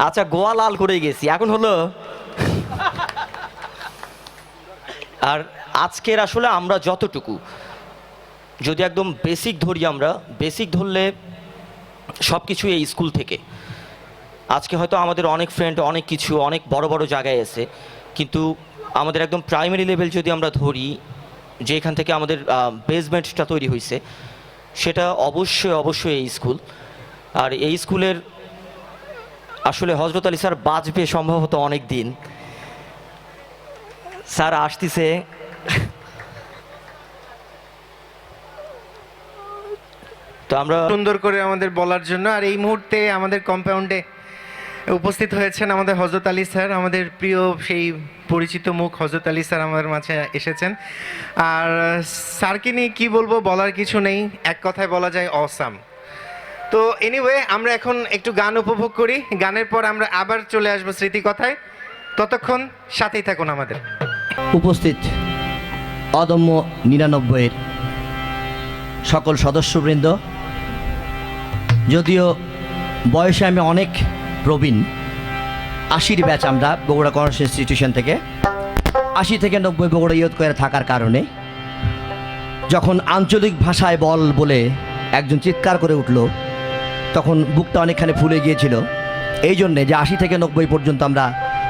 আচ্ছা, গোয়া লাল করে গেছি, এখন হলো আর আজকের আসলে আমরা যতটুকু যদি একদম বেসিক ধরি, আমরা বেসিক ধরলে সব কিছু এই স্কুল থেকে। আজকে হয়তো আমাদের অনেক ফ্রেন্ড অনেক কিছু অনেক বড় বড় জায়গায় আছে, কিন্তু আমাদের একদম প্রাইমারি লেভেল যদি আমরা ধরি, যে এখান থেকে আমাদের বেসমেন্টটা তৈরি হয়েছে, সেটা অবশ্যই অবশ্যই এই স্কুল। আর এই স্কুলের আসলে হজরত আলী স্যার বাঁচবে সম্ভবত অনেক দিন। স্যার আসতেছে, তো আমরা সুন্দর করে আমাদের বলার জন্য। আর এই মুহূর্তে আমাদের কম্পাউন্ডে উপস্থিত হয়েছেন আমাদের হজরত আলী স্যার, আমাদের প্রিয় সেই পরিচিত মুখ হজরত আলী স্যার আমাদের মাঝে এসেছেন। আর স্যারকে নিয়ে কী বলবো, বলার কিছু নেই, এক কথায় বলা যায় অসাম। তো এনিওয়ে, আমরা এখন একটু গান উপভোগ করি, গানের পর আমরা আবার চলে আসবো স্মৃতিকথায়। ততক্ষণ সাথেই থাকুন আমাদের। উপস্থিত অদম্য 99-এর সকল সদস্যবৃন্দ, যদিও বয়সে আমি অনেক প্রবীণ, 80-র ব্যাচ আমরা বগুড়া কমার্স ইনস্টিটিউশন থেকে, 80 থেকে 90 বগুড়া ইয়ুথ করে থাকার কারণে যখন আঞ্চলিক ভাষায় বল বলে একজন চিৎকার করে উঠল, তখন বুকটা অনেকখানি ফুলে গিয়েছিল। এই জন্যে যে 80 থেকে 90 পর্যন্ত আমরা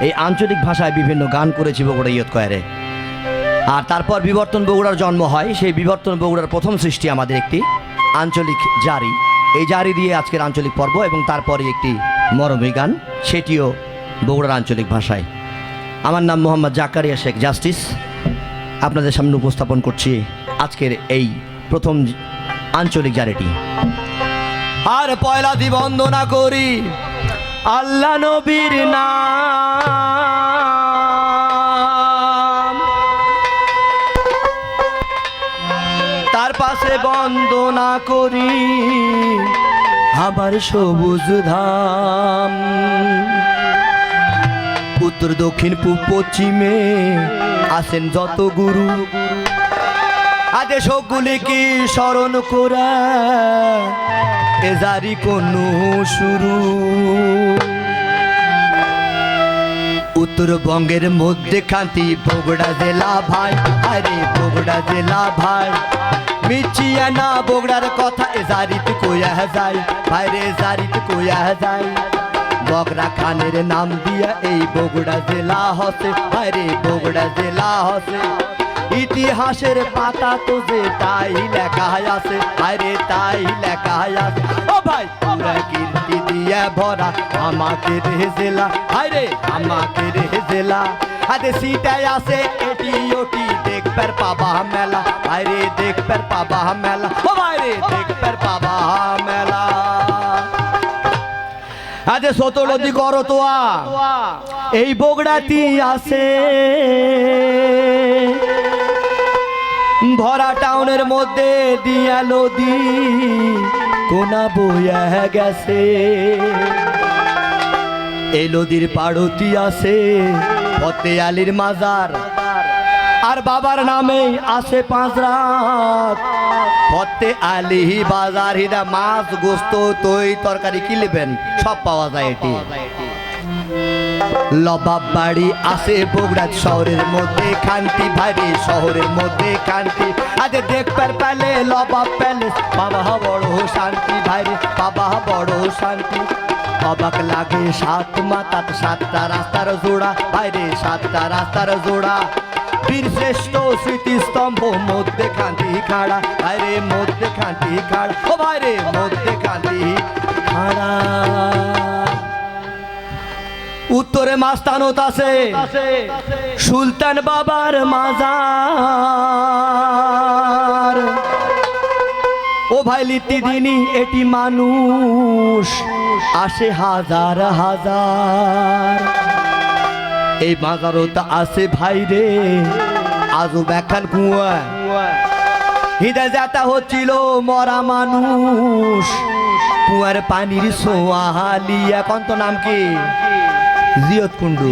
এই আঞ্চলিক ভাষায় বিভিন্ন গান করেছি বগুড়া ইয়ুথ কয়ারে। আর তারপর বিবর্তন বগুড়ার জন্ম হয়। সেই বিবর্তন বগুড়ার প্রথম সৃষ্টি আমাদের একটি আঞ্চলিক জারি, এই জারি দিয়ে আজকের আঞ্চলিক পর্ব, এবং তারপরে একটি মরমী গান, সেটিও বগুড়ার আঞ্চলিক ভাষায়। আমার নাম মোহাম্মদ জাকারিয়া শেখ জাস্টিস, আপনাদের সামনে উপস্থাপন করছি আজকের এই প্রথম আঞ্চলিক জারিটি। আর পয়লা দি বন্দনা করি আল্লাহ নবীর নাম, তার পাশে বন্দনা করি আমার সবুজ ধাম। উত্তর দক্ষিণ পূব পশ্চিমে আসেন যত গুরু, আদেশ গুলি কি স্মরণ করা এ জারি কোনো শুরু। উত্তরবঙ্গের মধ্যে খান্তি বগুড়া জেলা ভাই, আরে বগুড়া জেলা ভাই, মিছিয়া না বগুড়ার কথা এ জারিতে কোয়া যায়, ভাইরে জারিতে কোয়া যায়। বগরা খানের নাম দিয়া এই বগুড়া জেলা হসে, ভাইরে বগুড়া জেলা হসে। ইতিহাসের পাতা তো যে তাই লেখা আছে, আরে তাই লেখা আছে। ও ভাই, পুরা কীর্তি দিয়ে ভরা আমাকে রে জেলা, আরে আমাকে রে জেলা। আরে সিটাই আছে এটি ওটি দেখবার পাবা মেলা, আরে দেখবার পাবা মেলা। ও ভাই রে, দেখবার পাবা মেলা। আরে সতলদি করতোয়া এই বগুড়াতি আছে, ভরা টাউনের মধ্যে দিয়া নদী কোনা বইয়া গেছে। এই নদীর পাড়তি আছে ফতে আলীর মাজার, আর বাবার নামে আছে 5 রাত ফতে আলী বাজার। হিদা মাছ গোস্ত তৈ তরকারি কি নেবেন সব পাওয়া যায় এটি। লবাব বাড়ি আছে বগুড়া শহরের মধ্যে খান্তি, ভারী শহরের মধ্যে খান্তি। আরে দেখবার পেলে লবাব প্যালেস, বাবা বড় শান্তি, ভাইরে বাবা বড় শান্তি। অবাক লাগে সাত মাতাত সাতটা রাস্তার জোড়া বাইরে সাতটা রাস্তার জোড়া বীর শ্রেষ্ঠ স্মৃতিস্তম্ভ মধ্যে খান্তি খাড়া বাইরে মধ্যে খান্তি খাড়া ও বাইরে মধ্যে খান্তি খাড়া উত্তরে মাস্তানত আছে সুলতান বাবার মাজার ও ভাই নিত্যদিনই এটি মানুষ আসে হাজার হাজার এই মাজারত আছে ভাই রে আজও ব্যাখ্যান কুয়া হৃদয় যাতা হচ্ছিল মরা মানুষ কুয়ার পানির সোয়ালি এখন তো নাম কি জিয়ত কুণ্ডু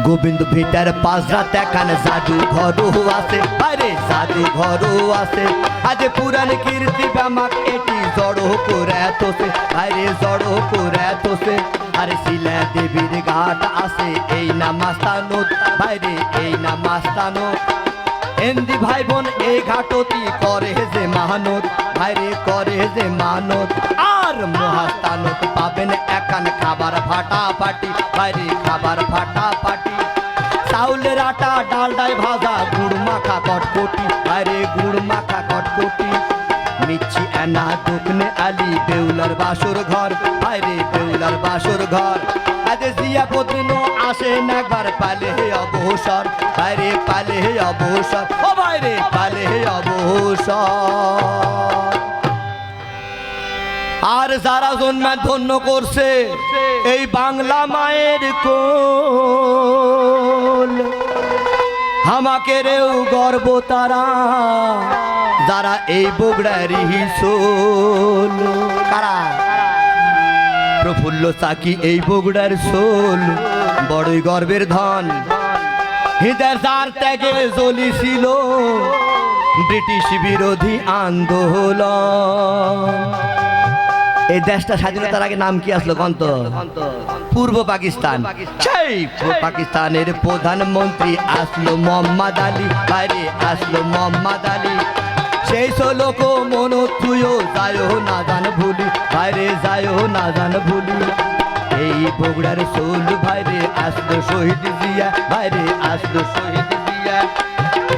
গোবিন্দ ভিটার পাঁচরা দেখান জাদু ঘরও আছে আরে জাদু ঘরও আছে আজ পুরান কীর্তি ব্যামাক এটি জড়ো করে তোসে আরে জড়ো করে তোসে আরে শিলা দেবীর ঘাট আছে এই না মাস্তানত বাইরে এই না মাস্তানত হিন্দি ভাই বোন এই ঘাটতি করে যে মানত বাইরে করে যে মানত আর মহাস্তানত পাবেন একান খাবার ফাটাফাটি বাইরে খাবার ফাটাফাটি চাউলের আটা ডালডায় ভাজা গুড় মাখা কটকটি বাইরে গুড় মাখা কটকটি মিচ্ছি এনা দোকনে আলি বেউলার বাসর ঘর বাইরে বেউলার বাসর ঘর আজ জিয়া পদিন আসেন একবার পালে হে অবসর বাইরে পালে হে অবসর ও বাইরে পালে হে অবসর আর যারা জন্মে ধন্য করছে এই বাংলা মায়ের কোল আমাকে রেও গর্ব তারা যারা এই বগুড়ারই সোল কারা প্রফুল্ল চাকি এই বগুড়ার সোল বড়ই গর্বের ধন হৃদয় যার ত্যাগে জ্বলিছিল ব্রিটিশ বিরোধী আন্দোলন এই দেশটা স্বাধীনতার আগে নাম কি আসলো কন্ত পূর্ব পাকিস্তান সেই পাকিস্তানের প্রধানমন্ত্রী আসলো মোহাম্মদ আলী বাইরে আসলো মোহাম্মদ আলী সেই লোক মন তুইও যায়ও না জান ভুলি বাইরে যায়ও না জান ভুলি এই বগুড়ার সোল বাইরে আসলো শহীদ জিয়া বাইরে আসলো শহীদ জিয়া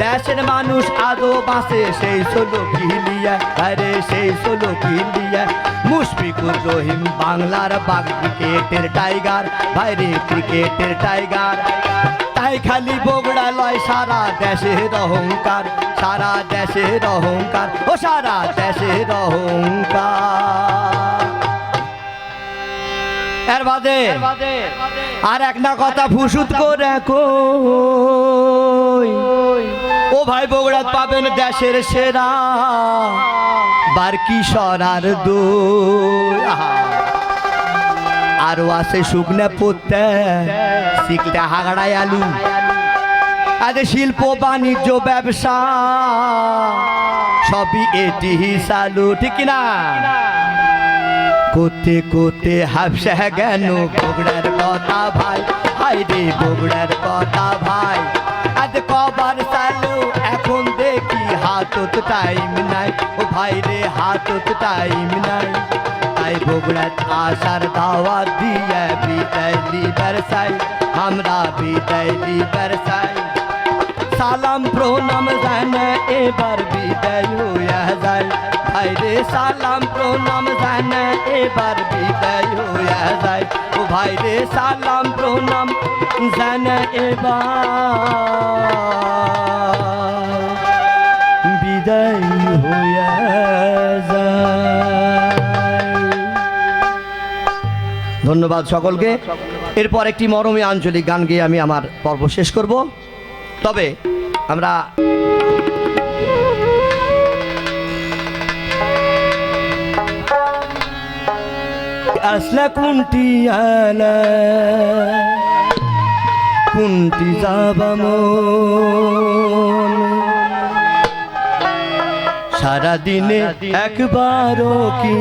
দেশের মানুষ আদৌ বাঁচে সেই সোলো কিলিয়া বাইরে সেই সোলো কিলিয়া মুশফিকুর রহিম বাংলার বাগ ক্রিকেটের টাইগার বাইরে ক্রিকেটের টাইগার তাই খালি বগুড়া লয় সারা দেশের অহংকার সারা দেশের অহংকার ও সারা দেশের অহংকার এর বাদে আর এক না কথা ফুসুত করে কই ও ভাই বগুড়াত পাবেন দেশের সেরা বার কিশোর আর দই আরো আছে শুকনা পোতে শিখতে হাগড়ায় আলু আজ শিল্প বাণিজ্য ব্যবসা সবই এটি চালু ঠিক না কোতে কোতে হাফসা গেল বগুড়ার কথা ভাই হাই রে বগুড়ার কথা ভাই আজ কবার চালু এখন দেখি হাতত টাইম নাই ও ভাই রে হাতত টাইম নাই তাই বগুড়াত আসার দাওয়াত দিয়ে বিদায় লিবার চাই আমরা বিদায় লিবার চাই সালাম প্রণাম জানে এবার বিদায় হইয়া যায় ভাই রে সালাম প্রণাম জানে এবার বিদায় হইয়া যায় ও ভাই রে সালাম প্রণাম জানে এবার বিদায় হইয়া যায়। ধন্যবাদ সকলকে। এরপর একটি মরমী আঞ্চলিক গান গেয়ে আমি আমার পর্ব শেষ করব। তবে আমরা আসলা কুন্টি আলা কুন্টি যাবাম সারাদিনে একবারও কি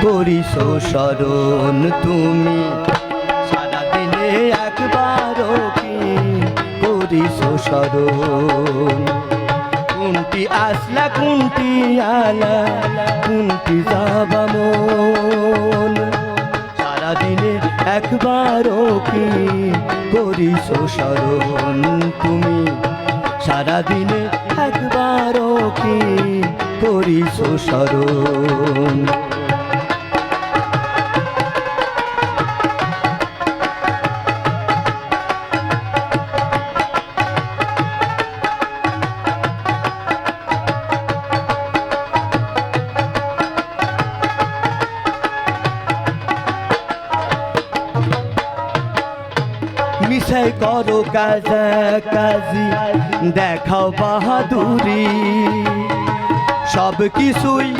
করিস স্মরণ তুমি সারাদিনে একবারও কি করিস স্মরণ কুন্টি আসলা কোনটি আলা কোনটি যাবা মন সারাদিনে একবারও কি করিস স্মরণ তুমি সারাদিনে একবারও কি করিস স্মরণ মিশাই করো কাজা কাজি দেখাও বাহাদুরি সব কিছুই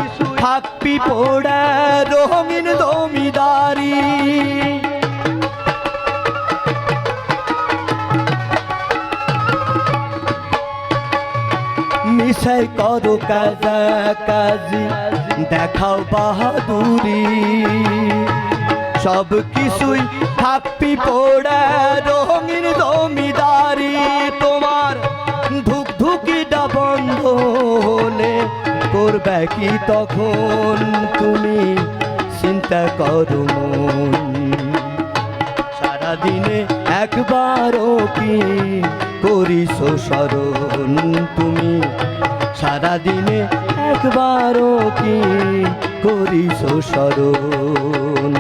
থাকবি পোড়া রঙিন জমিদারি মিশাই করো কাজা কাজি দেখাও বাহাদুরি সব কিছুই থাপ্পি পোড়া রঙিন জমিদারি তোমার ধুকধুকিটা বন্ধ হলে করবে কি তখন তুমি চিন্তা করো মন সারাদিনে একবারও কি করিস স্মরণ তুমি সারাদিনে একবারও কি করিস স্মরণ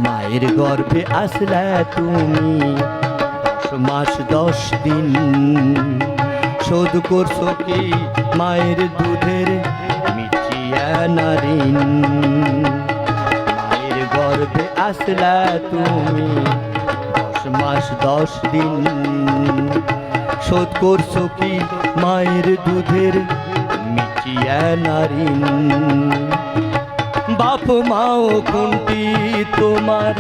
মায়ের গর্ভে আসলে তুমি 10 মাস 10 দিন শোধ করছো কি মায়ের দুধের মিঠিয়া নারিন মায়ের গর্ভে আসলে তুমি 10 মাস 10 দিন শোধ করছো কি মায়ের দুধের মিঠিয়া নারিন বাপ মাও কোনটি তোমার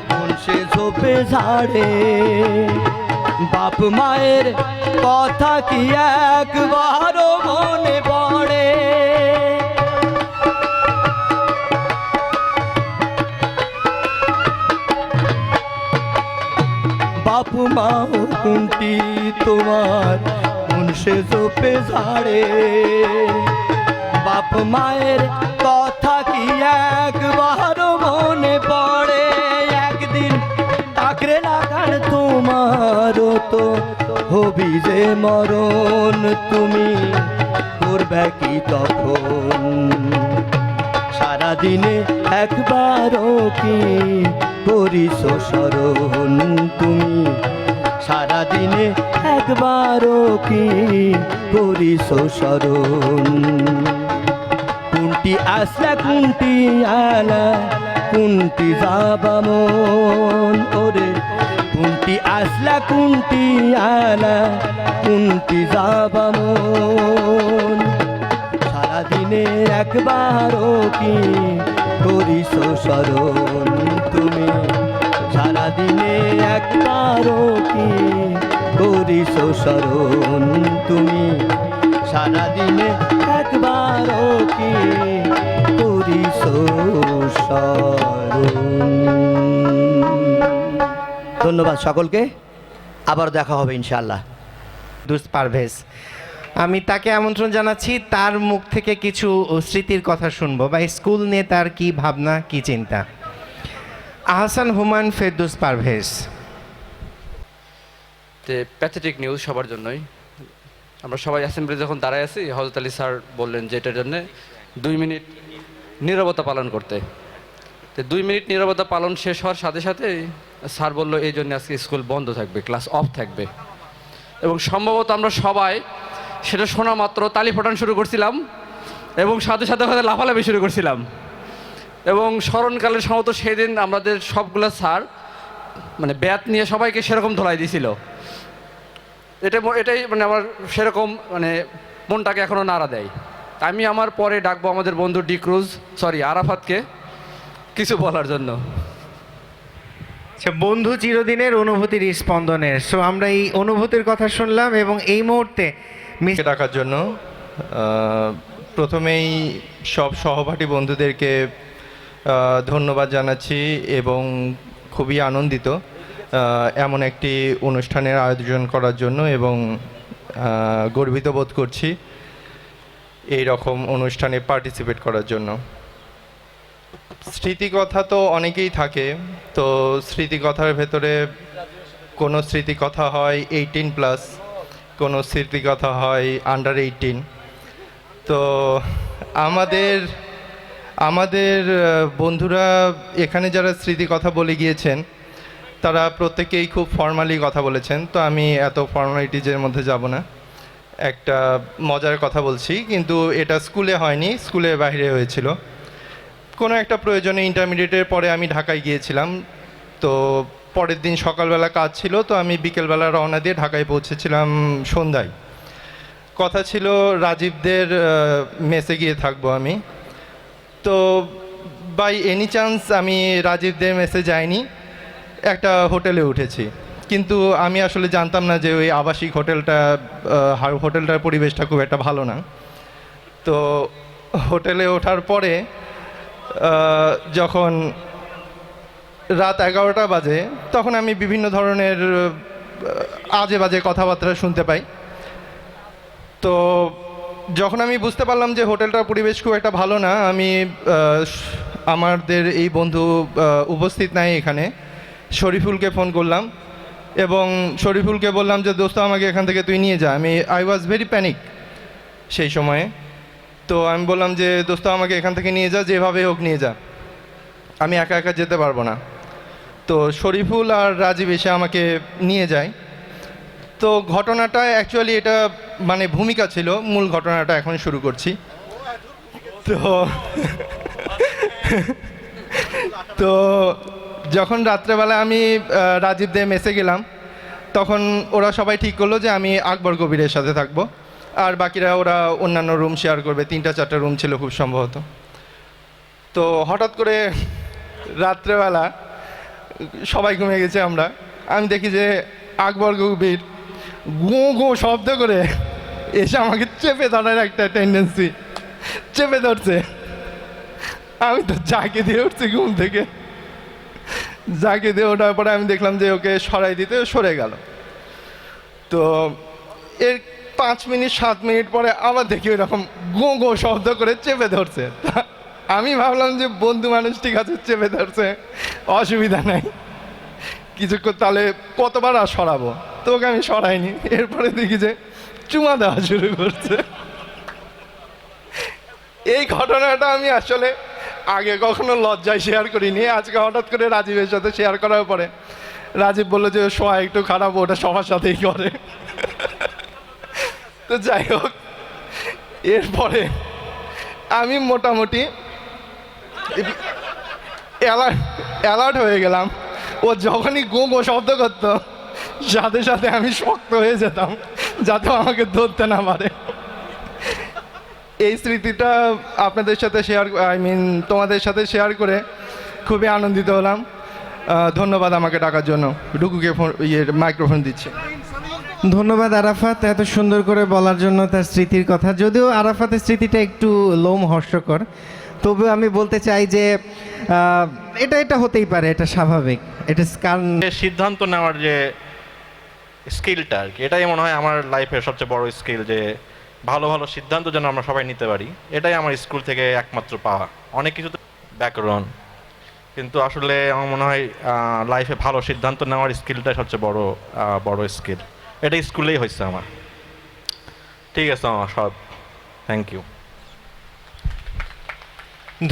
কোন সে ঝোপে ঝাড়ে বাপ মায়ের কথা কি একবারও মনে পড়ে বাপ মাও কোনটি তোমার কোন সে ঝোপে ঝাড়ে বাপ মায়ের কথা কি একবারও মনে পড়ে একদিন টাকরে লাগান তোমারও তো হবি যে মরণ তুমি করবে কি তখন সারাদিনে একবারও কি করিস স্মরণ তুমি সারাদিনে একবারও কি করিস স্মরণ কোনটি আসলা কোনটি আলা কোনটি যাবা মন ওরে কোনটি আসলা কোনটি আলা কোনটি যাবা মন সারাদিনে একবারও কি করিস স্মরণ তুমি সারাদিনে একবারও কি করিস স্মরণ তুমি সারাদিনে একবারও কি করিস স্মরণ ধন্যবাদ সকলকে আবার দেখা হবে ইনশাআল্লাহ পারভেজ আমি তাকে আমন্ত্রণ জানাচ্ছি তার মুখ থেকে কিছু স্মৃতির কথা শুনবো বা স্কুল নিয়ে তার কি ভাবনা কি চিন্তা আহসান হুমায়ুন ফেরদৌস পারভেজ প্যাথেটিক নিউজ সবার জন্যই আমরা সবাই অ্যাসেম্বলি যখন দাঁড়ায় আছি হযরত আলী স্যার বললেন যে এটার জন্য 2 মিনিট নীরবতা পালন করতে তো 2 মিনিট নীরবতা পালন শেষ হওয়ার সাথে সাথে স্যার বলল এই জন্য আজকে স্কুল বন্ধ থাকবে ক্লাস অফ থাকবে এবং সম্ভবত আমরা সবাই সেটা শোনা মাত্র তালি ফোটান শুরু করছিলাম এবং সাথে সাথে হয়তো লাফালাফি শুরু করছিলাম এবং স্মরণকালের সম্ভবত সেদিন আমাদের সবগুলো স্যার মানে ব্যাট নিয়ে সবাইকে সেরকম ধোলাই দিয়েছিল এটাই মানে আমার সেরকম মানে মনটাকে এখনও নাড়া দেয় আমি আমার পরে ডাকবো আমাদের বন্ধু আরাফাতকে কিছু বলার জন্য আচ্ছা বন্ধু চিরদিনের অনুভূতির স্পন্দনের সো আমরা এই অনুভূতির কথা শুনলাম এবং এই মুহূর্তে মিসকে ডাকার জন্য প্রথমেই সব সহপাঠী বন্ধুদেরকে ধন্যবাদ জানাচ্ছি এবং খুবই আনন্দিত এমন একটি অনুষ্ঠানের আয়োজন করার জন্য এবং গর্বিত বোধ করছি এই রকম অনুষ্ঠানে পার্টিসিপেট করার জন্য। স্মৃতিকথা তো অনেকেই থাকে, তো স্মৃতিকথার ভেতরে কোনো স্মৃতিকথা হয় 18+, কোনো স্মৃতিকথা হয় আন্ডার 18। তো আমাদের বন্ধুরা এখানে যারা স্মৃতিকথা বলে গিয়েছেন তারা প্রত্যেকেই খুব ফর্মালি কথা বলেছেন, তো আমি এত ফর্মালিটিজের মধ্যে যাব না। একটা মজার কথা বলছি, কিন্তু এটা স্কুলে হয়নি, স্কুলের বাইরে হয়েছিল। কোনো একটা প্রয়োজনে ইন্টারমিডিয়েটের পরে আমি ঢাকায় গিয়েছিলাম, তো পরের দিন সকালবেলা কাজ ছিল, তো আমি বিকেলবেলা রওনা দিয়ে ঢাকায় পৌঁছেছিলাম সন্ধ্যায়। কথা ছিল রাজীবদের মেসে গিয়ে থাকবো আমি, তো বাই এনি চান্স আমি রাজীবদের মেসে যাইনি, একটা হোটেলে উঠেছি। কিন্তু আমি আসলে জানতাম না যে ওই আবাসিক হোটেলটার পরিবেশটা খুব একটা ভালো না। তো হোটেলে ওঠার পরে যখন রাত 11টা বাজে, তখন আমি বিভিন্ন ধরনের আজে বাজে কথাবার্তা শুনতে পাই। তো যখন আমি বুঝতে পারলাম যে হোটেলটার পরিবেশ খুব একটা ভালো না, আমি আমাদের এই বন্ধু উপস্থিত নাই এখানে, শরীফুলকে ফোন করলাম এবং শরীফুলকে বললাম যে দোস্ত আমাকে এখান থেকে তুই নিয়ে যা। আই ওয়াজ ভেরি প্যানিক সেই সময়ে। তো আমি বললাম যে দোস্ত আমাকে এখান থেকে নিয়ে যা, যেভাবে হোক নিয়ে যা, আমি একা একা যেতে পারবো না। তো শরীফুল আর রাজীব এসে আমাকে নিয়ে যায়। তো ঘটনাটা অ্যাকচুয়ালি এটা মানে ভূমিকা ছিল, মূল ঘটনাটা এখন শুরু করছি। তো যখন রাত্রেবেলা আমি রাজীবদের মেসে গেলাম, তখন ওরা সবাই ঠিক করলো যে আমি আকবর কবিরের সাথে থাকবো, আর বাকিরা ওরা অন্যান্য রুম শেয়ার করবে। 3-4টা রুম ছিল খুব সম্ভবত। তো হঠাৎ করে রাত্রেবেলা সবাই ঘুমিয়ে গেছে, আমি দেখি যে আকবর কবির গো গো শব্দ করে এসে আমাকে চেপে ধরার একটা টেন্ডেন্সি, চেপে ধরছে। আমি তো জাগে দিয়ে উঠছি ঘুম থেকে, জাগে দিয়ে ওঠার পরে আমি দেখলাম যে ওকে সরাই দিতে সরে গেল। তো এর 5-7 মিনিট পরে আবার দেখি ওইরকম গো গো শব্দ করে চেপে ধরছে। আমি ভাবলাম যে বন্ধু মানুষ, ঠিক আছে চেপে ধরছে, অসুবিধা নাই, কিছুক্ষণ তাহলে কতবার আর সরাবো। তো ওকে আমি সরাইনি। এরপরে দেখি যে চুমা দেওয়া শুরু করছে। এই ঘটনাটা আমি আসলে আগে কখনো লজ্জায় শেয়ার করিনি, আজকে হঠাৎ করে রাজীবের সাথে শেয়ার করার পরে রাজীব বললো যে শোয়া একটু খারাপ, ওটা সবার সাথেই করে। তো যাই হোক, এরপরে আমি মোটামুটি অ্যালার্ট হয়ে গেলাম। ও যখনই গো গো শব্দ করতো, সাথে সাথে আমি শক্ত হয়ে যেতাম যাতে আমাকে ধরতে না পারে। এই স্মৃতিটা আপনাদের সাথে তোমাদের সাথে শেয়ার করে খুবই আনন্দিত হলাম। ধন্যবাদ আমাকে ডাকার জন্য। ডুকুকে মাইক্রোফোন দিচ্ছি। ধন্যবাদ আরাফাত এত সুন্দর করে বলার জন্য তার স্মৃতির কথা। যদিও আরাফাতের স্মৃতিটা একটু লোমহর্ষকর, তবুও আমি বলতে চাই যে এটা হতেই পারে, এটা স্বাভাবিক। এটা কারণ সিদ্ধান্ত নেওয়ার যে স্কিলটা আর কি, এটাই মনে হয় আমার লাইফের সবচেয়ে বড় স্কিল, যে ভালো ভালো সিদ্ধান্ত যেন আমরা সবাই নিতে পারি। এটাই আমার স্কুল থেকে একমাত্র পাওয়া। অনেক কিছু তো ব্যাকরণ, কিন্তু আসলে আমার মনে হয় লাইফে ভালো সিদ্ধান্ত নেওয়ার স্কিলটাই সবচেয়ে বড় স্কিল। এটা স্কুলেই হয়েছে আমার। ঠিক আছে আমার সব, থ্যাংক ইউ।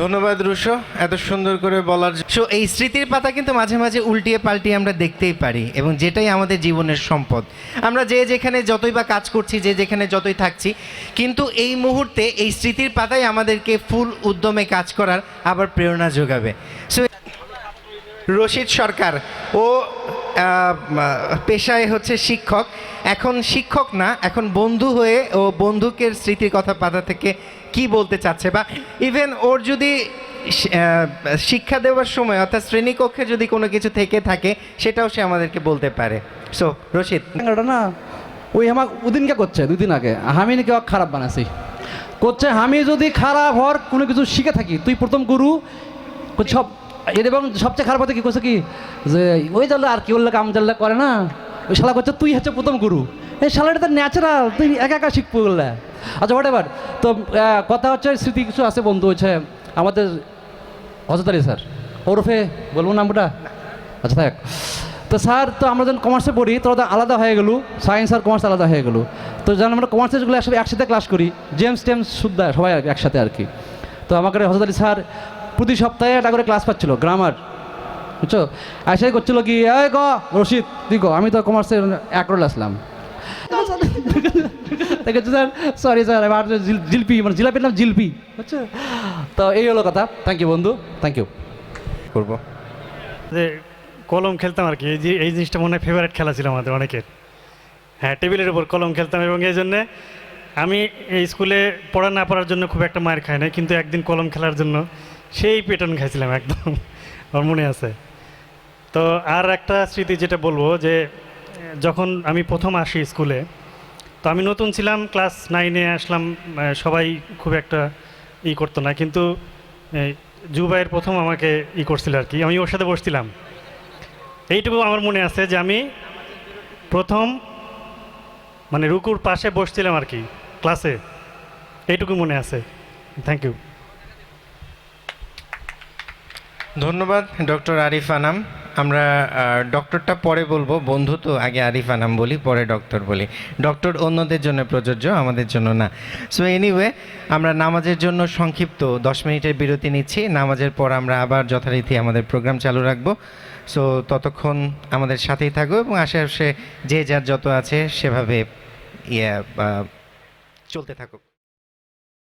ধন্যবাদ রুশো এত সুন্দর করে বলার জন্য। এই স্মৃতির পাতা কিন্তু মাঝে মাঝে উল্টিয়ে পাল্টিয়ে আমরা দেখতেই পারি, এবং যেটাই আমাদের জীবনের সম্পদ। আমরা যে যেখানে যতই বা কাজ করছি, যে যেখানে যতই থাকছি, কিন্তু এই মুহূর্তে এই স্মৃতির পাতাই আমাদেরকে ফুল উদ্যমে কাজ করার আবার প্রেরণা যোগাবে। সো রশিদ সরকার, ও পেশায় হচ্ছে শিক্ষক, এখন শিক্ষক না, এখন বন্ধু হয়ে ও বন্ধুকের স্মৃতির কথা পাতা থেকে কি বলতে চাচ্ছে, বা ইভেন ওর যদি শিক্ষা দেওয়ার সময় অর্থাৎ শ্রেণীকক্ষে যদি কোনো কিছু থেকে থাকে সেটাও সে আমাদেরকে বলতে পারে। সো রশিদ। না ওই আমার উদিনকে করছে 2 দিন আগে, আমি নাকি খারাপ বানাইছি। করছে আমি যদি খারাপ হওয়ার কোনো কিছু শিখে থাকি তুই প্রথম গুরু সব এর এবং সবচেয়ে খারাপ হতে কি করছে কি যে ওই জানলে আর কি বললে কাম জানলে করে না ওই শালা করছে তুই হচ্ছে প্রথম গুরু এই শালাটা তো ন্যাচারাল তুই একা একা শিখবো বললে আচ্ছা হোয়াট এভার তো কথা হচ্ছে স্মৃতি কিছু আছে বন্ধু হচ্ছে আমাদের হজরত আলী স্যার ওরফে বলবো নামটা আচ্ছা থাক তো স্যার তো আমরা যখন কমার্সে পড়ি তো আলাদা হয়ে গেল সায়েন্স আর কমার্স আলাদা হয়ে গেলো তো যখন আমরা কমার্সেসগুলো একসাথে ক্লাস করি জেমস টেমস শুদ্ধা সবাই একসাথে আর কি তো আমাকে হজরত আলী স্যার প্রতি সপ্তাহে একটা করে ক্লাস পাচ্ছিল গ্রামার বুঝছো এসে করছিল কি এই গ রশিদ তুই গো আমি তো কমার্সে এক রোল আসলাম দেখেছি স্যার সরি স্যার এবার জিলপি মানে জিলাপির নাম জিলপি বুঝছো তো এই হলো কথা থ্যাংক ইউ বন্ধু থ্যাংক ইউ করবো যে কলম খেলতাম আর কি এই জিনিসটা মনে হয় ফেভারিট খেলা ছিল আমাদের অনেকের হ্যাঁ টেবিলের উপর কলম খেলতাম এবং এই জন্যে আমি এই স্কুলে পড়া না পড়ার জন্য খুব একটা মার খাই না কিন্তু একদিন কলম খেলার জন্য সেই পেটন খাইছিলাম একদম আমার মনে আছে তো আর একটা স্মৃতি যেটা বলবো যে যখন আমি প্রথম আসি স্কুলে তো আমি নতুন ছিলাম ক্লাস 9-এ আসলাম সবাই খুব একটা করতো না কিন্তু জুবাইয়ের প্রথম আমাকে করছিল আর কি আমি ওর সাথে বসছিলাম এইটুকু আমার মনে আছে যে আমি প্রথম মানে রুকুর পাশে বসছিলাম আর কি ক্লাসে এইটুকু মনে আছে থ্যাংক ইউ ধন্যবাদ ডক্টর আরিফ আনাম আমরা ডক্টরটা পরে বলবো বন্ধু তো আগে আরিফ আনাম বলি পরে ডক্টর বলি ডক্টর অন্যদের জন্য প্রযোজ্য আমাদের জন্য না সো এনিওয়ে আমরা নামাজের জন্য সংক্ষিপ্ত 10 মিনিটের বিরতি নিচ্ছি নামাজের পর আমরা আবার যথারীতি আমাদের প্রোগ্রাম চালু রাখবো সো ততক্ষণ আমাদের সাথেই থাকবো এবং আশেপাশে যে যার যত আছে সেভাবে চলতে থাকুক